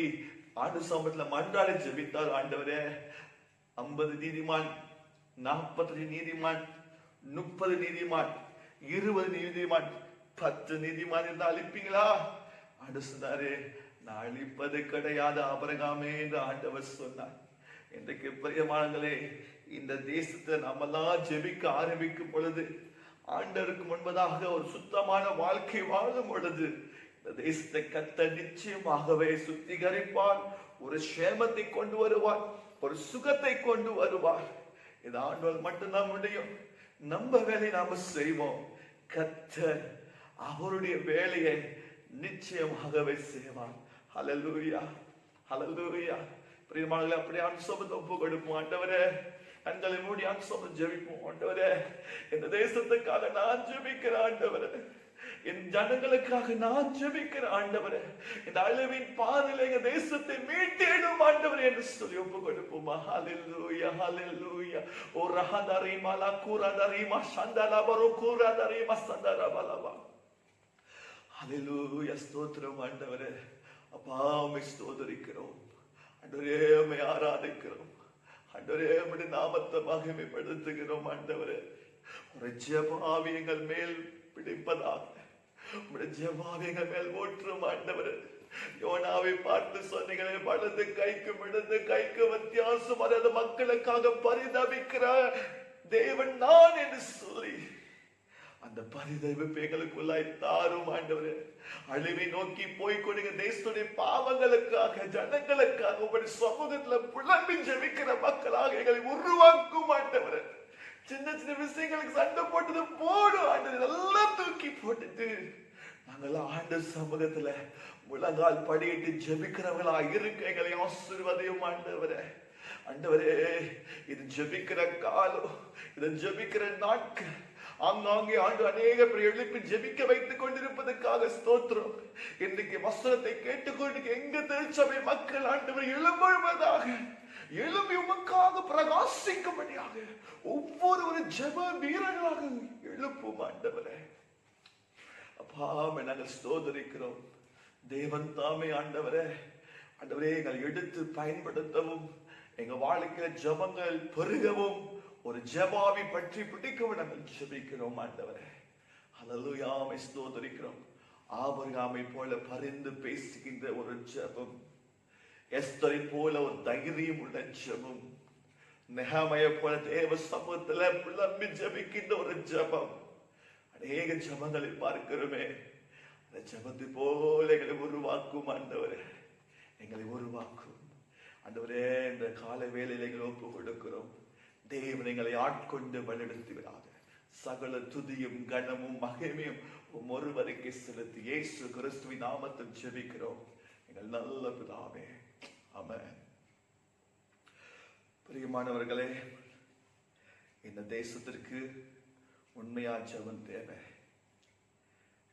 ஆண்டு சமூகத்துல மன்றாடி ஜெபித்தார். ஆண்டவரே 50 நீதிமான், 40 நீதிமான், 30 நீதிமான், 20 நீதிமான், 10 நீதிமான் இருந்தா அழிப்பீங்களா? ஆண்டு சொன்னாரு, நான் அழிப்பது கிடையாது ஆபிரகாமே என்று ஆண்டவர் சொன்னார். இன்றைக்கு பிரியமானங்களே, இந்த தேசத்தை நம்மெல்லாம் ஜெபிக்க ஆரம்பிக்கும் பொழுது, ஆண்டவருக்கு முன்பதாக ஒரு சுத்தமான வாழ்க்கை வாழும் பொழுது, இந்த தேசத்தை கர்த்தர் நிச்சயமாகவே சுத்திகரிப்பார். ஒரு சேமத்தை கொண்டு வருவார், ஒரு சுகத்தை கொண்டு வருவார். இது ஆண்டவர் மட்டும்தான் முடியும். நம்ம வேலையை நாம செய்வோம். கர்த்தர் அவருடைய வேலையை நிச்சயமாகவே செய்வார். ஹல்லேலூயா, ஹல்லேலூயா. பிரியமானவர்களே, அப்படியே அனுசோபத்தை ஒப்பு கொடுப்போம். ஆண்டவரே, கண்களை மூடி அனுசோபம் ஜெபிப்போம். ஆண்டவரே, இந்த தேசத்துக்காக நான் ஜெபிக்கிறேன். ஆண்டவரே, என் ஜனங்களுக்காக நான் ஜெபிக்கிறேன். ஆண்டவரே, இந்த அழிவின் பாதையில எங்க தேசத்தை மீட்டேடும் ஆண்டவரே என்று சொல்லி ஒப்பு கொடுப்போமா. ஹல்லேலூயா, ஹல்லேலூயா. ஓ ரஹதரிமா லா குரதரிமா சந்தலா பரு குரதரிமா சந்தரா பலவா. ஹல்லேலூயா. ஸ்தோத்திரம் ஆண்டவரே. அப்பா, உம்மை ஸ்தோத்திரிக்கிறோம். ஆண்டவரே, உம்மை ஆராதிக்கிறோம். ஆண்டவரே, உம்முடைய நாமத்தை மகிமைப்படுத்துகிறோம். ஆண்டவரே, ஒரு ஜெபாவி எங்கள் மேல் பிடிப்பதாக, உம்முடைய ஜெபாவி எங்கள் மேல் ஓற்றும். ஆண்டவரே, யோனாவை பார்த்து சொன்னீங்களே, வலது கைக்கும் இடது கைக்கு வித்தியாசம் வராத மக்களுக்காக பரிதபிக்கிற தேவன் நான் என்று சொல்லி அந்த பரிதவிப்பு எங்களுக்குள்ளாய் தாரும். ஆண்டவரே, அழிவை நோக்கி போய்கொடுங்க தேசத்துடைய பாவங்களுக்காக, ஜனங்களுக்காக உங்களுடைய சமூகத்துல புலம்பி ஜெபிக்கிற மக்களாக எங்களை உருவாக்கும். ஆண்டவரே, சின்ன சின்ன விஷயங்களுக்கு சண்டை போட்டது போடும். ஆண்டவரே, எல்லாம் தூக்கி போட்டுட்டு நாங்கள் ஆண்டவர் சமூகத்துல முழங்கால் படியிட்டு ஜெபிக்கிறவங்களா இருக்க எங்களை ஆசீர்வதியும். ஆண்டவரே, ஆண்டவரே, இது ஜெபிக்கிற காலம், இது ஜெபிக்கிற நாட்கள். ஆங்காங்கே ஆண்டு அநேக பேர் எழுப்பி ஜெபிக்க வைத்துக் கொண்டிருப்பதற்காக ஸ்தோத்திரம். இன்றைக்கு வசனத்தை கேட்டுக்கொண்டு எங்க திருச்சபை மக்கள் ஆண்டவர் எழும்புவதாக, எழும்பி உமக்காக பிரகாசிக்கும்படியாக ஒவ்வொரு ஒரு ஜெப வீரர்களாக எழுப்பும். ஆண்டவரே, அப்பா, நாங்கள் ஸ்தோத்திரிக்கிறோம். தேவன் தாமே ஆண்டவரே, ஆண்டவரே, எங்களை எடுத்து பயன்படுத்தவும், எங்க வாழ்க்கையில ஜெபங்கள் பெருகவும், ஒரு ஜெபாவி பற்றி பிடிக்கவும் நாங்கள் ஜெபிக்கிறோம். ஆண்டவரே, ஹல்லேலூயா, உம்மை ஸ்தோத்திரிக்கிறோம். ஆபிரகாமை போல பரிந்து பேசுகின்ற ஒரு ஜெபம், எஸ்தரை போல ஒரு தைரியம் உள்ள ஜெபம், நெகேமியா போல தேவ சமூகத்துல புலம்பி ஜெபிக்கின்ற ஒரு ஜெபம், அநேக ஜெபங்களை பார்க்கிறோமே. அந்த ஜெபத்தை போல எங்களை உருவாக்கும். ஆண்டவரே, எங்களை உருவாக்கும். ஆண்டவரே, இந்த கால வேளையில எங்களை ஒப்பு கொடுக்கிறோம். தேவன் எங்களை ஆட்கொண்டு வழிநடத்தி விடாத சகல துதியும் கனமும் மகிமையும் ஒருவருக்கு செலுத்தி இயேசு கிறிஸ்துவின் நாமத்தில் ஜெபிக்கிறோம் எங்கள் நல்ல பிதாவே, ஆமென். பிரியமானவர்களே, இந்த தேசத்திற்கு உண்மையா ஜெபம் தேவை,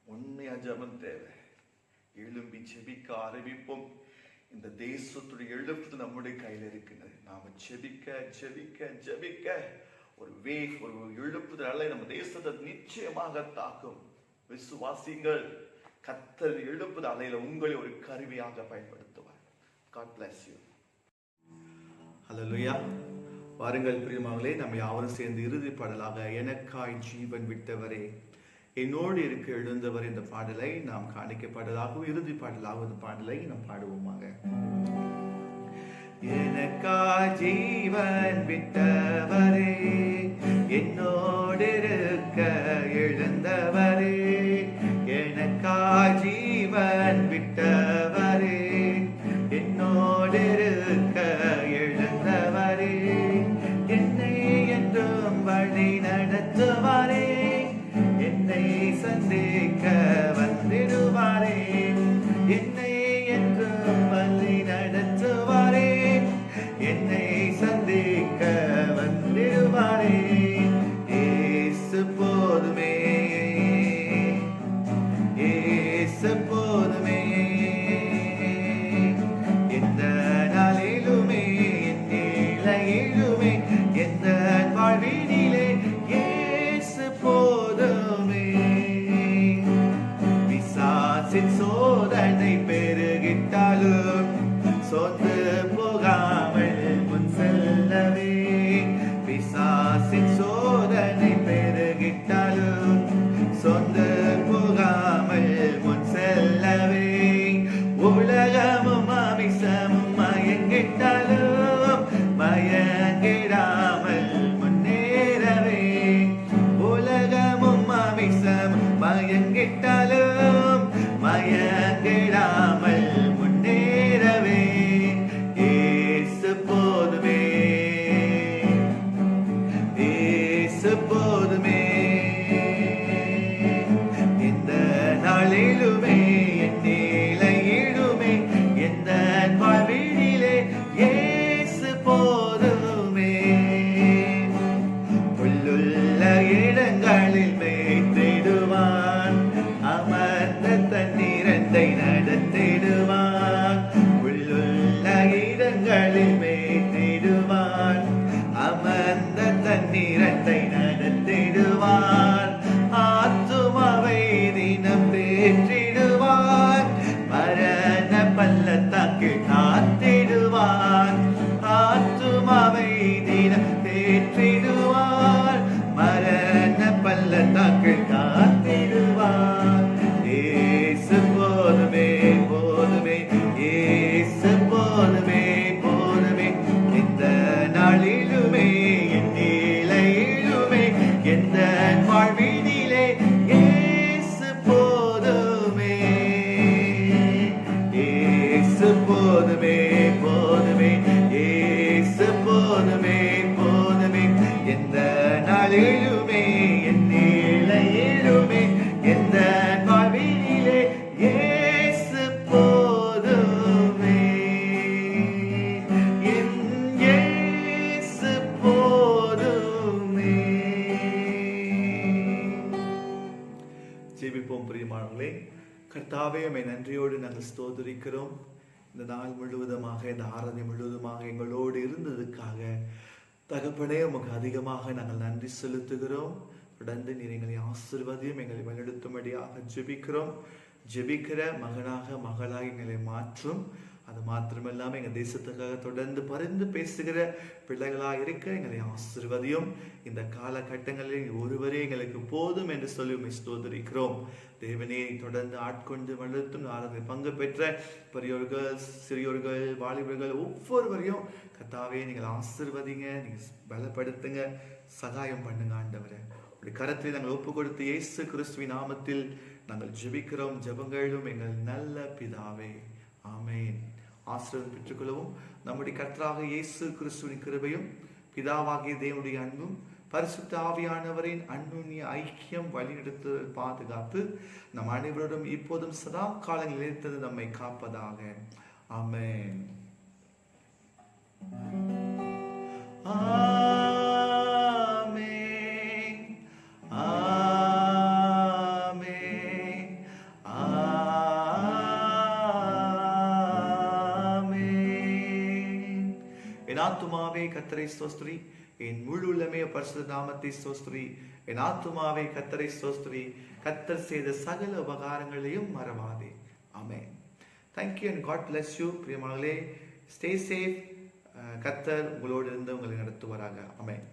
உண்மையா ஜெபம் தேவை. எழும்பி ஜெபிக்க ஆரம்பிப்போம். இந்த தேசத்துடைய எழுப்பு நம்முடைய கையில் இருக்கிறது. நாம ஜெபிக்க ஜெபிக்க ஜெபிக்க ஒரு எழுப்புதல் நம்ம தேசத்தை நிச்சயமாக தாக்கும். விசுவாசிங்கள், கர்த்தர் எழுப்புதல் அலையில உங்களை ஒரு கருவியாக பயன்படுத்துவார். God bless you. ஹல்லேலூயா. வாருங்கள் பிரியமானவர்களே, நம்ம யாவரும் சேர்ந்து இறுதி பாடலாக எனக்காய் ஜீவன் விட்டவரே என்னோடு இருக்க எழுந்தவர் இந்த பாடலை நாம் காணிக்கப்பட்டதாகவும் இறுதி பாடலாக இந்த பாடலை நாம் பாடுவோமாக. எனக்காய் ஜீவன் விட்டவரே என்னோடு இருக்க எழுந்தவரே, எனக்காய் ஜீவன் விட்டவரே என்னோடு இருக்க எழுந்தவரே, என்னை என்றும் வழி நடத்துவாரே, என்னை சந்திக்க வந்திடுவாரே, என்னை என்றும் வழி நடத்துவாரே, என்னை சந்திக்க வந்திடுவாரே. ஏசு போதுமே, ஏசு போதுமே, எந்த நாளிலுமே என் நிலையிலுமே எந்த வாழ்வினிலே ஏசு போதுமே. பிசாசின் சோதனை பெருகிட்டாலும் சொந்து போகாமல் முன் செல்லவே, பிசாசின் சோதனை பெருகிட்டாலும் சொந்து போகாமல் முன் செல்லவே, உலகமும் அமிசமும் மயங்கிட்டாலும் மயங்கிடாமல் முன்னேறவே, உலகமும் அமிசமும் மயங்கிட்டாலும் மயங்கிடாமல் முன்னேறவே, ஏசு போதுமே, ஏற்றிடுவார், மரண பள்ளத்தாக்கில் காத்திடுவார். இயேசு போதுமே போதுமே, இயேசு போதுமே போதுமே, எந்த நாளிலுமே என் நிலையிலுமே எந்த வாழ்வினிலே இயேசு போதுமே, இயேசு போதுமே போதுமே, இயேசு போதுமே போதுமே, எந்த நாளிலுமே என் நிலையிலுமே எந்த வாழ்வினிலே இயேசு போதுமே, என் இயேசு போதுமே. ஜெபிப்போம் பிரியமானவர்களே. கர்த்தாவே, உம்மை நன்றியோடு நாங்கள் ஸ்தோத்திரிக்கிறோம். இந்த நாள் முழுவதுமாக, இந்த ஆராதனை முழுவதுமாக எங்களோடு இருந்ததுக்காக தகப்பனே உமக்கு அதிகமாக நாங்கள் நன்றி செலுத்துகிறோம். தொடர்ந்து நீர் எங்களை ஆசீர்வதியும், எங்களை வழிநடத்தும்படியாக ஜெபிக்கிறோம். ஜெபிக்கிற மகனாக மகளாக எங்களை மாற்றும். அது மாத்திரமில்லாமல் எங்கள் தேசத்துக்காக தொடர்ந்து பரிந்து பேசுகிற பிள்ளைகளாக இருக்க எங்களை ஆசீர்வதியும். இந்த காலகட்டங்களில் ஒருவரே எங்களுக்கு போதும் என்று சொல்லி உம்மை ஸ்தோத்திரிக்கிறோம். தேவனே, தொடர்ந்து ஆட்கொண்டு வளர்த்தும் ஆராதனை பங்கு பெற்ற பெரியோர்கள், சிறியோர்கள், வாலிபர்கள் ஒவ்வொருவரையும் கர்த்தாவே நீங்கள் ஆசீர்வதிங்க, நீங்கள் பலப்படுத்துங்க, சகாயம் பண்ணுங்க ஆண்டவரே. உடைய கரத்தில் நாங்கள் ஒப்பு கொடுத்து இயேசு கிறிஸ்துவின் நாமத்தில் நாங்கள் ஜெபிக்கிறோம். ஜெபங்களும் எங்கள் நல்ல பிதாவே, ஆமென். ஆசீர்வாதம் பெற்றுக்கொள்ளவும். நம்முடைய கர்த்தராக இயேசு கிறிஸ்துவின் கிருபையும் பிதாவாகிய தேவனுடைய அன்பும் பரிசுத்த ஆவியானவரின் அன்புடைய ஐக்கியம் வழிநடத்துதல் பாதுகாப்பு நம் அனைவரோடும் இப்போதும் சதா காலங்களில் நிலைத்தது நம்மை காப்பதாக. ஆமென். ஆமென். ஆமென். ஆமென். என் ஆத்துமாவே கர்த்தரை ஸ்தோத்திரி, என் முழு உள்ளமே பரிசுத்த நாமத்தை ஸ்தோத்திரி. என் ஆத்துமாவே கர்த்தரை ஸ்தோத்திரி, கர்த்தர் செய்த சகல உபகாரங்களையும் மறவாதே. ஆமென். Thank you and God bless you. பிரியமானவர்களே, stay safe. கர்த்தர் உங்களோடு இருந்து உங்களை நடத்துவாராக. ஆமென்.